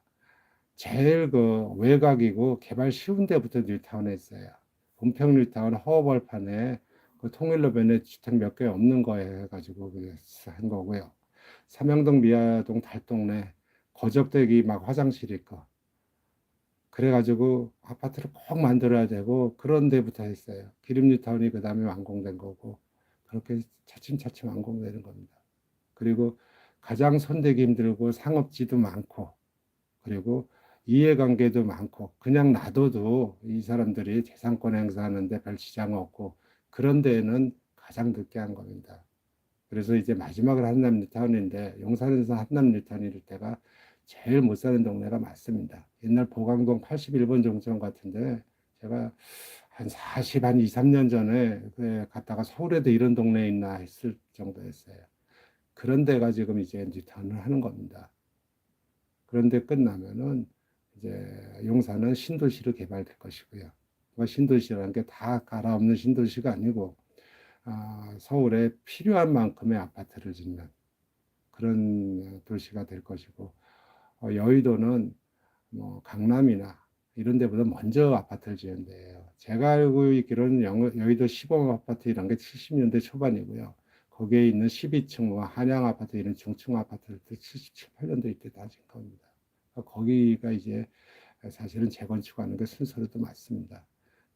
제일 외곽이고 개발 쉬운 데부터 뉴타운에 있어요. 본평 뉴타운 허허벌판에 그 통일로변에 주택 몇 개 없는 거 해가지고 한 거고요. 삼영동 미아동 달동네 거적대기 막 화장실 있고 그래가지고 아파트를 꼭 만들어야 되고 그런 데부터 했어요. 기름 뉴타운이 그 다음에 완공된 거고 그렇게 차츰차츰 완공되는 겁니다. 그리고 가장 손대기 힘들고 상업지도 많고 그리고 이해관계도 많고 그냥 놔둬도 이 사람들이 재산권 행사하는데 별 지장 없고 그런 데에는 가장 늦게 한 겁니다. 그래서 이제 마지막으로 한남 뉴타운인데 용산에서 한남 뉴타운일 때가 제일 못 사는 동네가 맞습니다. 옛날 보강동 81번 종점 같은데 제가 한 40, 한 2, 3년 전에 갔다가 서울에도 이런 동네 있나 했을 정도였어요. 그런 데가 지금 이제 뉴타운을 하는 겁니다. 그런데 끝나면은 이제 용산은 신도시로 개발될 것이고요. 신도시라는 게 다 갈아엎는 신도시가 아니고 서울에 필요한 만큼의 아파트를 짓는 그런 도시가 될 것이고 여의도는 뭐 강남이나 이런 데보다 먼저 아파트를 지은 데예요. 제가 알고 있기로는 여의도 시범 아파트 이런 게 70년대 초반이고요. 거기에 있는 12층 뭐 한양 아파트 이런 중층 아파트들도 77, 8년도 이때 다 지은 겁니다. 거기가 이제 사실은 재건축하는 게 순서로도 맞습니다.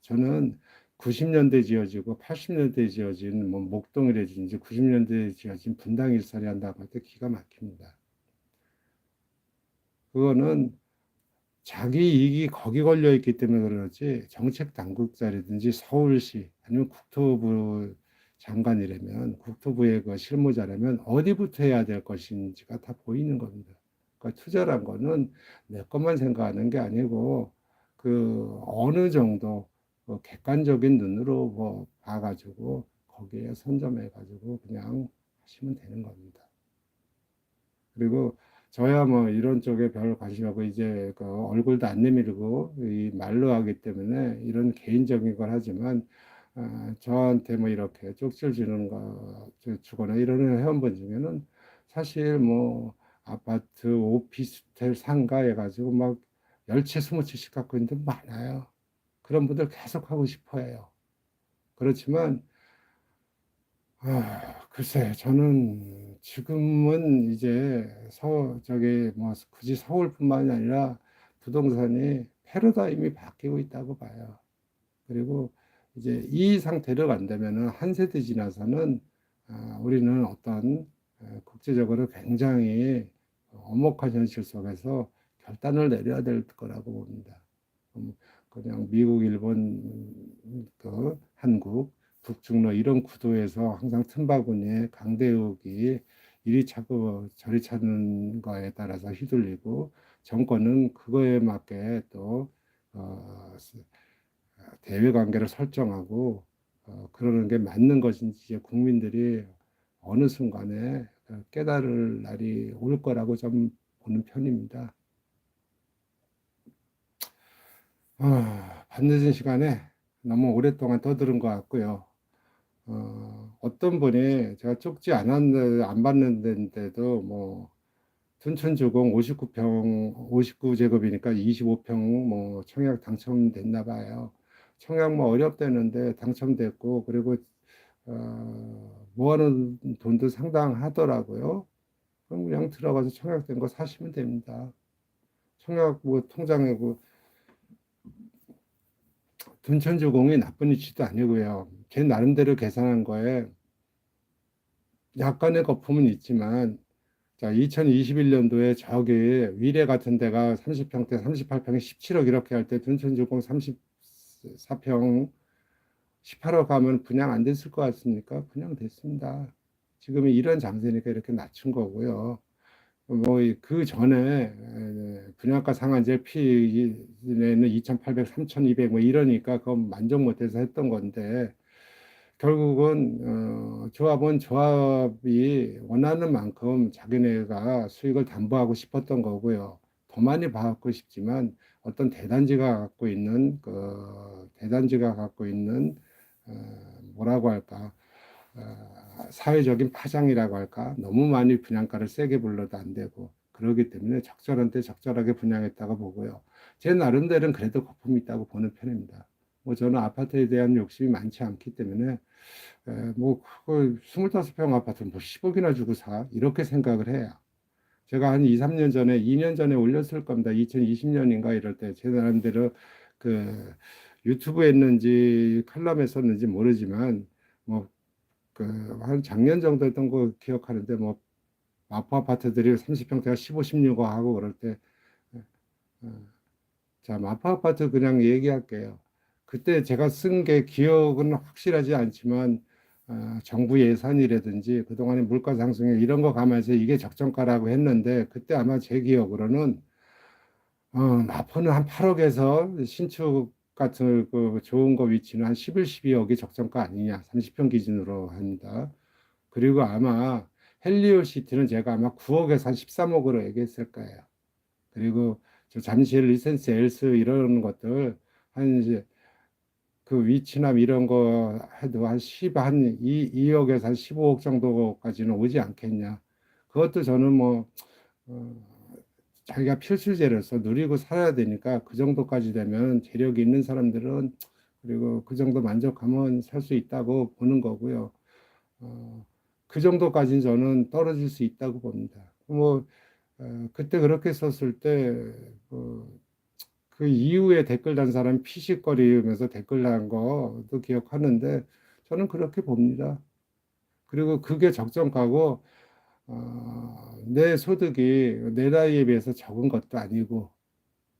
저는 90년대 지어지고 80년대 지어진 뭐 목동이라든지 90년대 지어진 분당 일선이 한다고 할 때 기가 막힙니다. 그거는 자기 이익이 거기 걸려 있기 때문에 그러지 정책 당국자라든지 서울시 아니면 국토부 장관이라면 국토부의 그 실무자라면 어디부터 해야 될 것인지가 다 보이는 겁니다. 그러니까 투자란 거는 내 것만 생각하는 게 아니고 그 어느 정도 객관적인 눈으로 뭐 봐가지고 거기에 선점해가지고 그냥 하시면 되는 겁니다. 그리고 저야 뭐 이런 쪽에 별 관심 없고 이제 그 얼굴도 안 내밀고 이 말로 하기 때문에 이런 개인적인 걸 하지만 저한테 뭐 이렇게 쪽지를 주는 거 주거나 이러는 회원분 중에는 사실 뭐 아파트, 오피스텔 상가 해가지고 막 10채, 20채씩 갖고 있는 분 많아요. 그런 분들 계속 하고 싶어 해요. 그렇지만 글쎄, 저는 지금은 이제 저기 뭐 굳이 서울뿐만이 아니라 부동산이 패러다임이 바뀌고 있다고 봐요. 그리고 이제 이 상태로 간다면은 한 세대 지나서는 우리는 어떤 국제적으로 굉장히 엄혹한 현실 속에서 결단을 내려야 될 거라고 봅니다. 그냥 미국, 일본, 한국, 북중러 이런 구도에서 항상 틈바구니에 강대국이 이리 차고 저리 차는 거에 따라서 휘둘리고 정권은 그거에 맞게 또 대외 관계를 설정하고 그러는 게 맞는 것인지 국민들이 어느 순간에 깨달을 날이 올 거라고 좀 보는 편입니다. 밤늦은 시간에 너무 오랫동안 떠들은 것 같고요. 어떤 분이 제가 쪽지 안 받는데도 뭐 춘천주공 59평 59제곱이니까 25평 뭐 청약 당첨됐나 봐요. 청약 뭐 어렵다는데 당첨됐고 그리고 모아놓은 돈도 상당하더라고요. 그럼 그냥 들어가서 청약된 거 사시면 됩니다. 청약 뭐 통장에 둔천주공이 나쁜 위치도 아니고요. 제 나름대로 계산한 거에 약간의 거품은 있지만, 자, 2021년도에 저기 위례 같은 데가 30평대 38평에 17억 이렇게 할 때 둔천주공 34평 18억 가면 분양 안 됐을 것 같습니까? 분양 됐습니다. 지금이 이런 장세니까 이렇게 낮춘 거고요. 뭐 그 전에 분양가 상한제 피내는 2,800, 3,200 뭐 이러니까 그건 만족 못해서 했던 건데 결국은 조합은 조합이 원하는 만큼 자기네가 수익을 담보하고 싶었던 거고요. 더 많이 받고 싶지만 어떤 대단지가 갖고 있는 뭐라고 할까 사회적인 파장이라고 할까 너무 많이 분양가를 세게 불러도 안 되고 그러기 때문에 적절한 때 적절하게 분양했다고 보고요. 제 나름대로는 그래도 거품이 있다고 보는 편입니다. 뭐 저는 아파트에 대한 욕심이 많지 않기 때문에 뭐 그걸 25평 아파트는 뭐 10억이나 주고 사 이렇게 생각을 해요. 제가 한 2, 3년 전에 2년 전에 올렸을 겁니다. 2020년인가 이럴 때 제 나름대로 그 유튜브에 했는지 칼럼에 썼는지 모르지만 뭐 그 한 작년 정도 했던 거 기억하는데 뭐 마포 아파트들이 30평대가 15, 16억 하고 그럴 때 어, 자, 마포 아파트 그냥 얘기할게요. 그때 제가 쓴 게 기억은 확실하지 않지만 정부 예산이라든지 그동안의 물가 상승에 이런 거 감안해서 이게 적정가라고 했는데 그때 아마 제 기억으로는 마포는 한 8억에서 신축 같은 그 좋은 거 위치는 한 11, 12억이 적정가 아니냐 30평 기준으로 합니다. 그리고 아마 헬리오시티는 제가 아마 9억에서 한 13억으로 얘기했을 거예요. 그리고 저 잠실 리센스 엘스 이런 것들 한 이제 그 위치나 이런 거 해도 한 10, 한 2억에서 한 15억 정도까지는 오지 않겠냐. 그것도 저는 뭐 자기가 필수재로서 누리고 살아야 되니까 그 정도까지 되면 재력이 있는 사람들은 그리고 그 정도 만족하면 살 수 있다고 보는 거고요. 어, 그 정도까지는 저는 떨어질 수 있다고 봅니다. 뭐 그때 그렇게 썼을 때 그 이후에 댓글 단 사람 피식거리면서 댓글 단 거도 기억하는데 저는 그렇게 봅니다. 그리고 그게 적정가고 내 소득이 내 나이에 비해서 적은 것도 아니고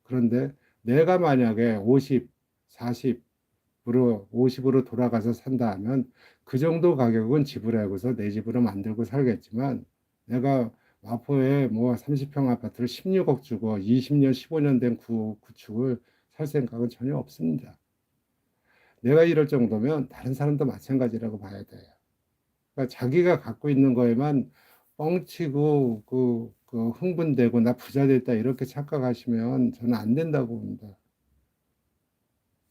그런데 내가 만약에 50, 40으로 50으로 돌아가서 산다 하면 그 정도 가격은 지불하고서 내 집으로 만들고 살겠지만 내가 마포에 뭐 30평 아파트를 16억 주고 20년, 15년 된 구축을 살 생각은 전혀 없습니다. 내가 이럴 정도면 다른 사람도 마찬가지라고 봐야 돼요. 그러니까 자기가 갖고 있는 거에만 뻥치고 그 흥분되고 나 부자 됐다 이렇게 착각하시면 저는 안 된다고 봅니다.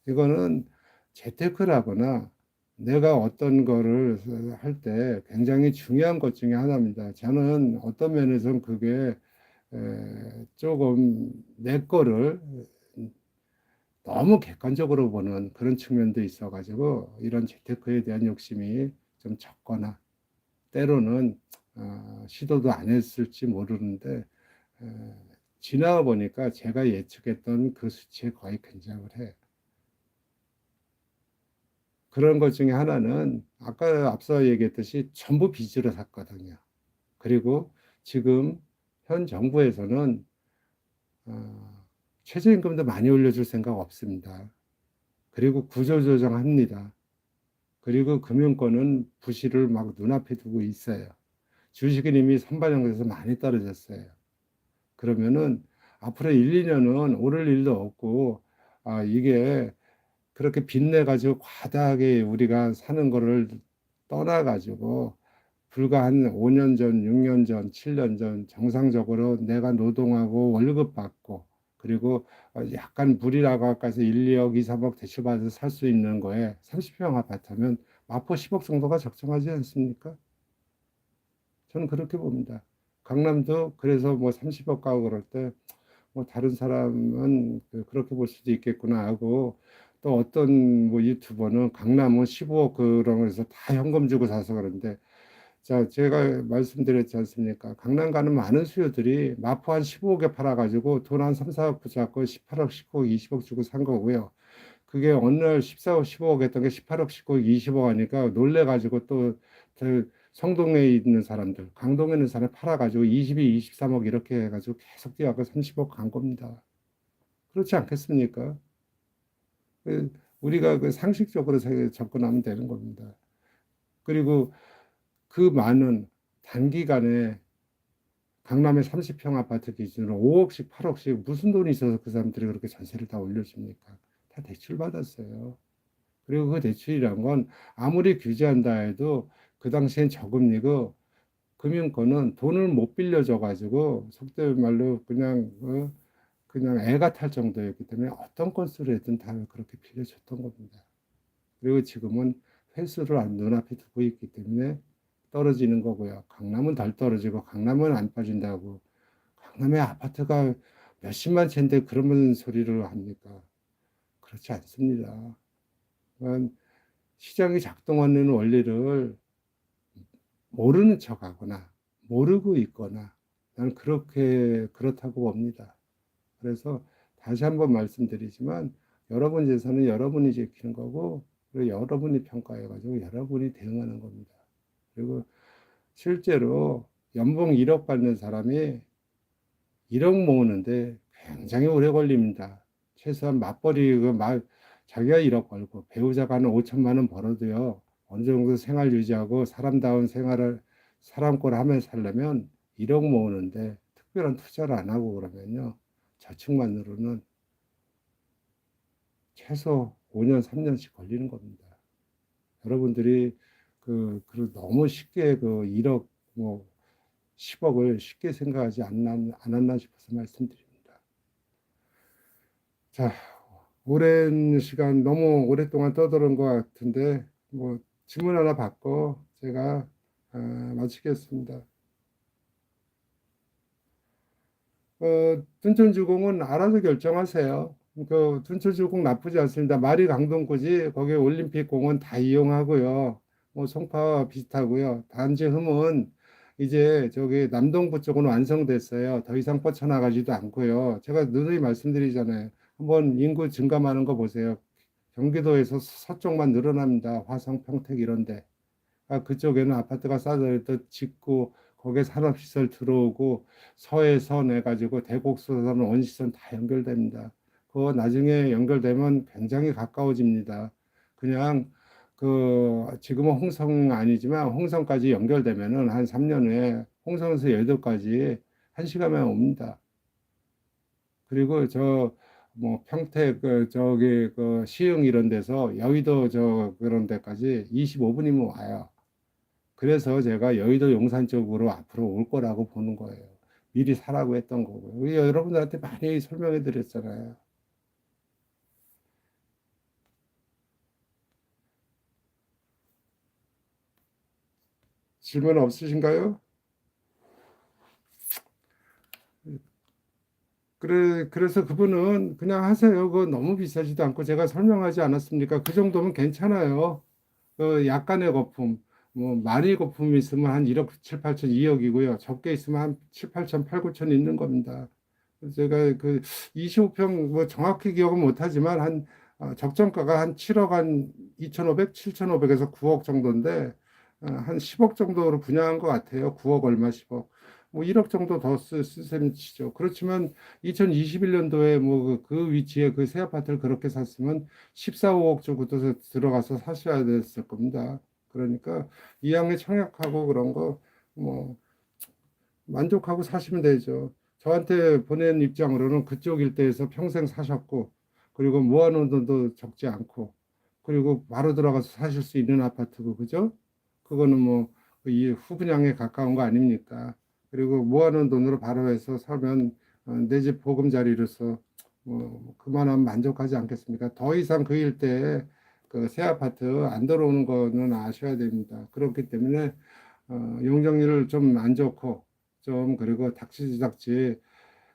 이거는 재테크를 하거나 내가 어떤 거를 할 때 굉장히 중요한 것 중에 하나입니다. 저는 어떤 면에서는 그게 조금 내 거를 너무 객관적으로 보는 그런 측면도 있어가지고 이런 재테크에 대한 욕심이 좀 적거나 때로는 시도도 안 했을지 모르는데 지나가 보니까 제가 예측했던 그 수치에 거의 근접을 해. 그런 것 중에 하나는 아까 앞서 얘기했듯이 전부 빚으로 샀거든요. 그리고 지금 현 정부에서는 최저임금도 많이 올려줄 생각 없습니다. 그리고 구조조정합니다. 그리고 금융권은 부실을 막 눈앞에 두고 있어요. 주식은 이미 선반영돼서 많이 떨어졌어요. 그러면은 앞으로 1, 2년은 오를 일도 없고 이게 그렇게 빚내 가지고 과다하게 우리가 사는 거를 떠나 가지고 불과 한 5년 전, 6년 전, 7년 전 정상적으로 내가 노동하고 월급 받고 그리고 약간 불이라고 할까 해서 1, 2억, 2, 3억 대출받아서 살 수 있는 거에 30평 아파트면 마포 10억 정도가 적정하지 않습니까? 저는 그렇게 봅니다. 강남도 그래서 뭐 30억 가고 그럴 때 뭐 다른 사람은 그렇게 볼 수도 있겠구나 하고 또 어떤 뭐 유튜버는 강남은 15억 그런 거에서 다 현금 주고 사서 그런데 자 제가 말씀드렸지 않습니까? 강남 가는 많은 수요들이 마포 한 15억에 팔아가지고 돈 한 3, 4억 붙잡고 18억, 19억, 20억 주고 산 거고요. 그게 어느 날 14억, 15억 했던 게 18억, 19억, 20억 하니까 놀래가지고 또 성동에 있는 사람들, 강동에 있는 사람 팔아가지고 22, 23억 이렇게 해가지고 계속 뛰어가고 30억 간 겁니다. 그렇지 않겠습니까? 우리가 그 상식적으로 접근하면 되는 겁니다. 그리고 그 많은 단기간에 강남의 30평 아파트 기준으로 5억씩, 8억씩 무슨 돈이 있어서 그 사람들이 그렇게 전세를 다 올려줍니까? 다 대출 받았어요. 그리고 그 대출이란 건 아무리 규제한다 해도 그 당시엔 저금리고 금융권은 돈을 못 빌려줘 가지고 속된 말로 그냥 애가 탈 정도였기 때문에 어떤 건수를 했든 다 그렇게 빌려줬던 겁니다. 그리고 지금은 회수를 눈앞에 두고 있기 때문에 떨어지는 거고요. 강남은 덜 떨어지고 강남은 안 빠진다고. 강남의 아파트가 몇십만 채인데 그런 소리를 합니까? 그렇지 않습니다. 시장이 작동하는 원리를 모르는 척하거나 모르고 있거나 나는 그렇다고 봅니다. 그래서 다시 한번 말씀드리지만 여러분 재산은 여러분이 지키는 거고 그리고 여러분이 평가해가지고 여러분이 대응하는 겁니다. 그리고 실제로 연봉 1억 받는 사람이 1억 모으는데 굉장히 오래 걸립니다. 최소한 맞벌이 자기가 1억 벌고 배우자가 한 5천만 원 벌어도요. 어느 정도 생활 유지하고 사람다운 생활을 사람 꼴 하면서 살려면 1억 모으는데 특별한 투자를 안 하고 그러면요. 저축만으로는 최소 5년, 3년씩 걸리는 겁니다. 여러분들이 너무 쉽게 1억, 뭐 10억을 쉽게 생각하지 않았나 싶어서 말씀드립니다. 자, 오랜 시간 너무 오랫동안 떠드는 것 같은데 뭐 질문 하나 받고 제가 마치겠습니다. 둔촌주공은 알아서 결정하세요. 둔촌주공 나쁘지 않습니다. 마리 강동구지 거기 올림픽 공원 다 이용하고요. 뭐 송파 비슷하고요. 단지 흠은 이제 저기 남동부 쪽은 완성됐어요. 더 이상 뻗쳐나가지도 않고요. 제가 누누이 말씀드리잖아요. 한번 인구 증감하는 거 보세요. 경기도에서 서쪽만 늘어납니다. 화성, 평택 이런데. 그쪽에는 아파트가 쌓여서 짓고 거기에 산업시설 들어오고 서해서 내가지고 대곡수선 원시선 다 연결됩니다. 그거 나중에 연결되면 굉장히 가까워집니다. 그냥 지금은 홍성 아니지만 홍성까지 연결되면은 한 3년 후에 홍성에서 여의도까지 1시간만 옵니다. 그리고 뭐 평택 시흥 이런 데서 여의도 그런 데까지 25분이면 와요. 그래서 제가 여의도 용산 쪽으로 앞으로 올 거라고 보는 거예요. 미리 사라고 했던 거고요. 우리 여러분들한테 많이 설명해 드렸잖아요. 질문 없으신가요? 그래서 그분은 그냥 하세요. 그거 너무 비싸지도 않고 제가 설명하지 않았습니까? 그 정도면 괜찮아요. 약간의 거품, 뭐 많이 거품이 있으면 한 1억 7, 8천, 2억이고요. 적게 있으면 한 7, 8천, 8, 9천 있는 겁니다. 제가 25평 뭐 정확히 기억은 못하지만 적정가가 한 7억 한 2,500, 7,500에서 9억 정도인데 한 10억 정도로 분양한 것 같아요. 9억 얼마 10억. 뭐 1억 정도 더 쓰셈 치죠. 그렇지만 2021년도에 뭐 그 위치에 그 새 아파트를 그렇게 샀으면 14, 5억 정도 들어가서 사셔야 됐을 겁니다. 그러니까 이왕에 청약하고 그런 거 뭐 만족하고 사시면 되죠. 저한테 보낸 입장으로는 그쪽 일대에서 평생 사셨고, 그리고 모아놓은 돈도 적지 않고, 그리고 바로 들어가서 사실 수 있는 아파트고, 그죠? 그거는 뭐, 이 후분양에 가까운 거 아닙니까? 그리고 모아놓은 돈으로 바로 해서 사면 내 집 보금자리로서 뭐 그만하면 만족하지 않겠습니까? 더 이상 그 일대에 그 새 아파트 안 들어오는 거는 아셔야 됩니다. 그렇기 때문에 용적률을 좀 안 좋고 그리고 닥치지닥치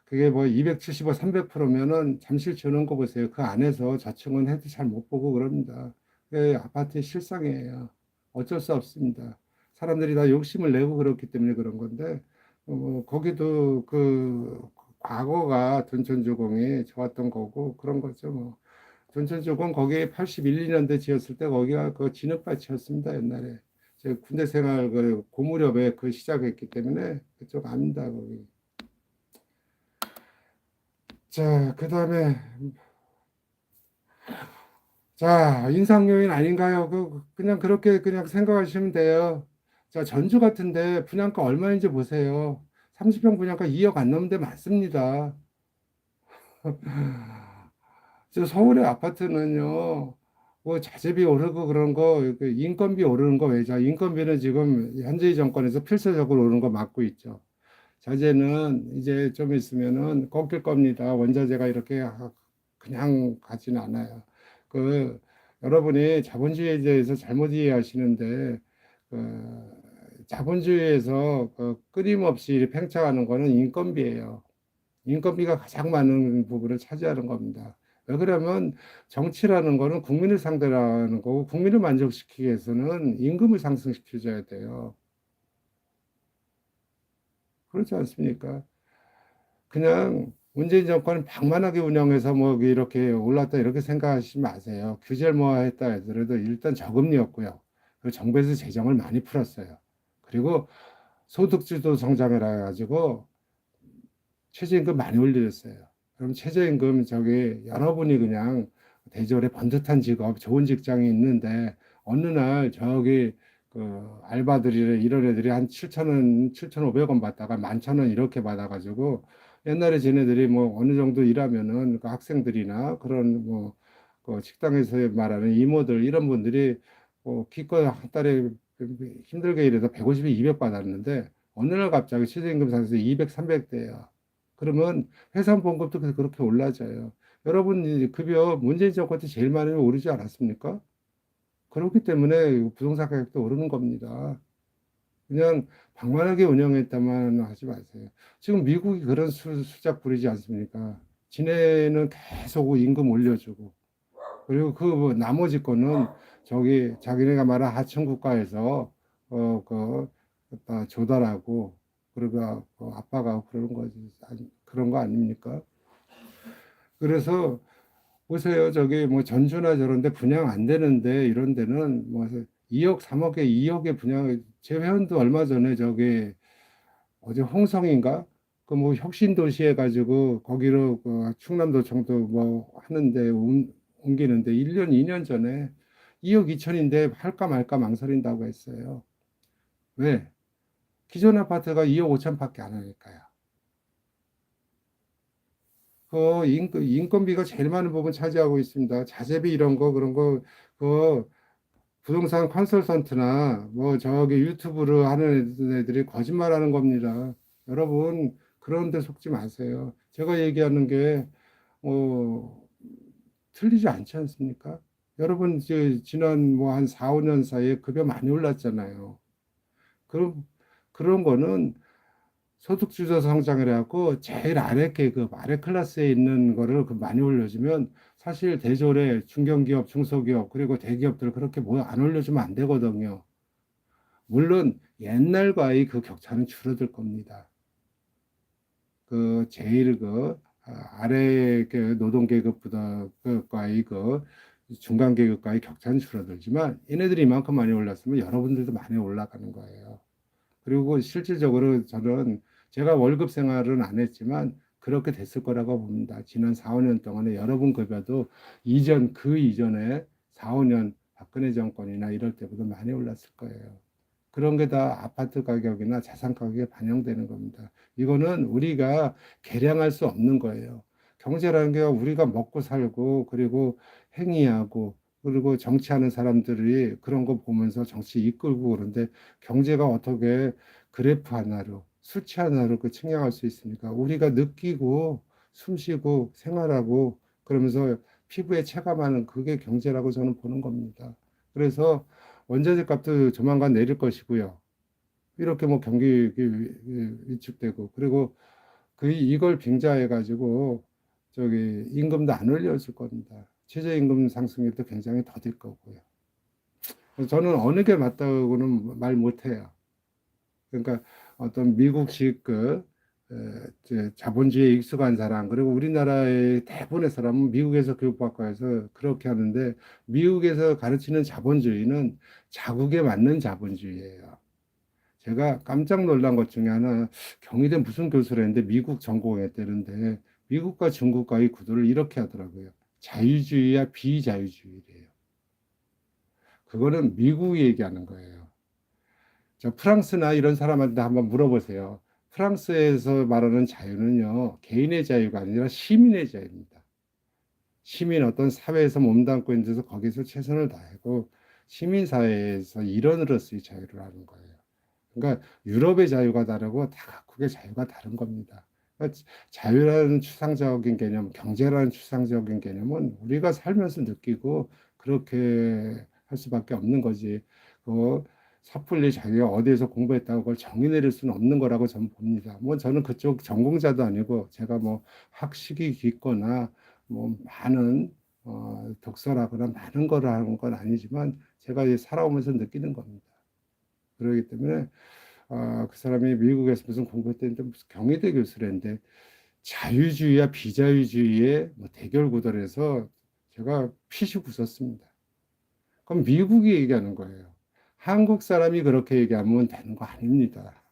그게 뭐 275, 300%면은 잠실 주는 거 보세요. 그 안에서 저층은 해도 잘 못 보고 그럽니다. 그게 아파트의 실상이에요. 어쩔 수 없습니다. 사람들이 다 욕심을 내고 그렇기 때문에 그런 건데 거기도 과거가 둔촌주공이 좋았던 거고 그런 거죠 뭐. 둔촌 쪽은 거기 81, 2년대 지었을 때 거기가 그 진흙밭이었습니다, 옛날에. 제 군대 생활 그 고무렵에 그 시작했기 때문에 그쪽 압니다, 거기. 자, 그 다음에, 자, 인상 요인 아닌가요? 그냥 그렇게 그냥 생각하시면 돼요. 자, 전주 같은데 분양가 얼마인지 보세요. 30평 분양가 2억 안 넘는 데 많습니다. 저 서울의 아파트는요, 뭐 자재비 오르고 그런 거, 그 인건비 오르는 거 외자. 인건비는 지금 현재 정권에서 필수적으로 오르는 거 막고 있죠. 자재는 이제 좀 있으면은 꺾일 겁니다. 원자재가 이렇게 그냥 가지는 않아요. 그 여러분이 자본주의에 대해서 잘못 이해하시는데 자본주의에서 끊임없이 팽창하는 거는 인건비예요. 인건비가 가장 많은 부분을 차지하는 겁니다. 왜 그러면 정치라는 거는 국민을 상대로 하는 거고 국민을 만족시키기 위해서는 임금을 상승시켜줘야 돼요. 그렇지 않습니까? 그냥 문재인 정권은 방만하게 운영해서 뭐 이렇게 올랐다 이렇게 생각하시지 마세요. 규제를 뭐 했다 하더라도 일단 저금리였고요. 그리고 정부에서 재정을 많이 풀었어요. 그리고 소득주도 성장을 해가지고 최저임금 많이 올려줬어요. 그럼 최저임금 저기 여러분이 그냥 대졸에 번듯한 직업, 좋은 직장이 있는데 어느 날 저기 그 알바들이 이런 애들이 한 7천 원, 7,500원 받다가 11,000원 이렇게 받아가지고 옛날에 쟤네들이 뭐 어느 정도 일하면은 그 학생들이나 그런 뭐그 식당에서 말하는 이모들 이런 분들이 기껏 한 달에 힘들게 일해서 150에 200 받았는데 어느 날 갑자기 최저임금 상승해서 200, 300대예요. 그러면 회사 봉급도 그렇게 올라져요. 여러분 이 급여 문재인 정권 때 제일 많이 오르지 않았습니까? 그렇기 때문에 부동산 가격도 오르는 겁니다. 그냥 방만하게 운영했다만 하지 마세요. 지금 미국이 그런 수작 부리지 않습니까? 지네는 계속 임금 올려주고 그리고 그 나머지 거는 저기 자기네가 말한 하청 국가에서 갖다 조달하고 그러가 아빠가 그런 거지 그런 거 아닙니까? 그래서 보세요. 저기 뭐 전주나 저런데 분양 안 되는데 이런 데는 뭐 2억, 3억에 2억에 분양 제 회원도 얼마 전에 저기 어제 홍성인가 그 뭐 혁신도시 해가지고 거기로 그 충남도청도 뭐 하는데 옮기는데 1년, 2년 전에 2억 2천인데 할까 말까 망설인다고 했어요. 왜? 기존 아파트가 2억 5천밖에 안 하니까요. 그 인건비가 제일 많은 부분 차지하고 있습니다. 자재비 이런 거 그런 거 그 부동산 컨설턴트나 뭐 저기 유튜브를 하는 애들이 거짓말하는 겁니다. 여러분 그런 데 속지 마세요. 제가 얘기하는 게 틀리지 않지 않습니까? 여러분 지난 뭐 한 4, 5년 사이에 급여 많이 올랐잖아요. 그런 거는 소득주도 성장을 해갖고 제일 아래 계급, 아래 클래스에 있는 거를 많이 올려주면 사실 대졸에 중견기업, 중소기업 그리고 대기업들 그렇게 뭐 안 올려주면 안 되거든요. 물론 옛날과의 그 격차는 줄어들 겁니다. 그 제일 아래 그 노동 계급보다 그과의 그 중간 계급과의 격차는 줄어들지만 얘네들이 이만큼 많이 올랐으면 여러분들도 많이 올라가는 거예요. 그리고 실질적으로 저는 제가 월급 생활은 안 했지만 그렇게 됐을 거라고 봅니다. 지난 4, 5년 동안에 여러분 급여도 그 이전에 4, 5년 박근혜 정권이나 이럴 때보다 많이 올랐을 거예요. 그런 게 다 아파트 가격이나 자산 가격에 반영되는 겁니다. 이거는 우리가 계량할 수 없는 거예요. 경제라는 게 우리가 먹고 살고 그리고 행위하고 그리고 정치하는 사람들이 그런 거 보면서 정치 이끌고 그런데 경제가 어떻게 그래프 하나로 수치 하나로 측량할 수 있습니까? 우리가 느끼고 숨쉬고 생활하고 그러면서 피부에 체감하는 그게 경제라고 저는 보는 겁니다. 그래서 원자재 값도 조만간 내릴 것이고요. 이렇게 뭐 경기 위축되고 그리고 이걸 빙자해 가지고 저기 임금도 안 올려줄 겁니다. 최저임금 상승률도 굉장히 더딜 거고요. 저는 어느 게 맞다고는 말 못해요. 그러니까 어떤 미국식 이제 자본주의에 익숙한 사람, 그리고 우리나라의 대부분의 사람은 미국에서 교육받고 해서 그렇게 하는데, 미국에서 가르치는 자본주의는 자국에 맞는 자본주의예요. 제가 깜짝 놀란 것 중에 하나, 경희대 무슨 교수를 했는데 미국 전공했다는데, 미국과 중국과의 구도를 이렇게 하더라고요. 자유주의와 비자유주의래요. 그거는 미국이 얘기하는 거예요. 저 프랑스나 이런 사람한테 한번 물어보세요. 프랑스에서 말하는 자유는요, 개인의 자유가 아니라 시민의 자유입니다. 시민 어떤 사회에서 몸담고 있는 데서 거기서 최선을 다하고 시민사회에서 일원으로서의 자유를 하는 거예요. 그러니까 유럽의 자유가 다르고 다 각국의 자유가 다른 겁니다. 그러니까 자유라는 추상적인 개념, 경제라는 추상적인 개념은 우리가 살면서 느끼고 그렇게 할 수밖에 없는 거지. 그 섣불리 자기가 어디에서 공부했다고 그걸 정의 내릴 수는 없는 거라고 저는 봅니다. 뭐 저는 그쪽 전공자도 아니고 제가 뭐 학식이 깊거나 뭐 많은 독서라거나 많은 거를 하는 건 아니지만 제가 살아오면서 느끼는 겁니다. 그렇기 때문에 그 사람이 미국에서 무슨 공부했는데 무슨 경희대 교수랬는데 자유주의와 비자유주의의 뭐 대결 구도에서 제가 피식 웃었습니다. 그럼 미국이 얘기하는 거예요. 한국 사람이 그렇게 얘기하면 되는 거 아닙니다.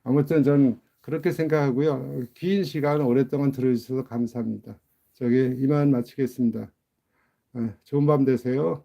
아무튼 전 그렇게 생각하고요. 긴 시간 오랫동안 들어주셔서 감사합니다. 저기 이만 마치겠습니다. 좋은 밤 되세요.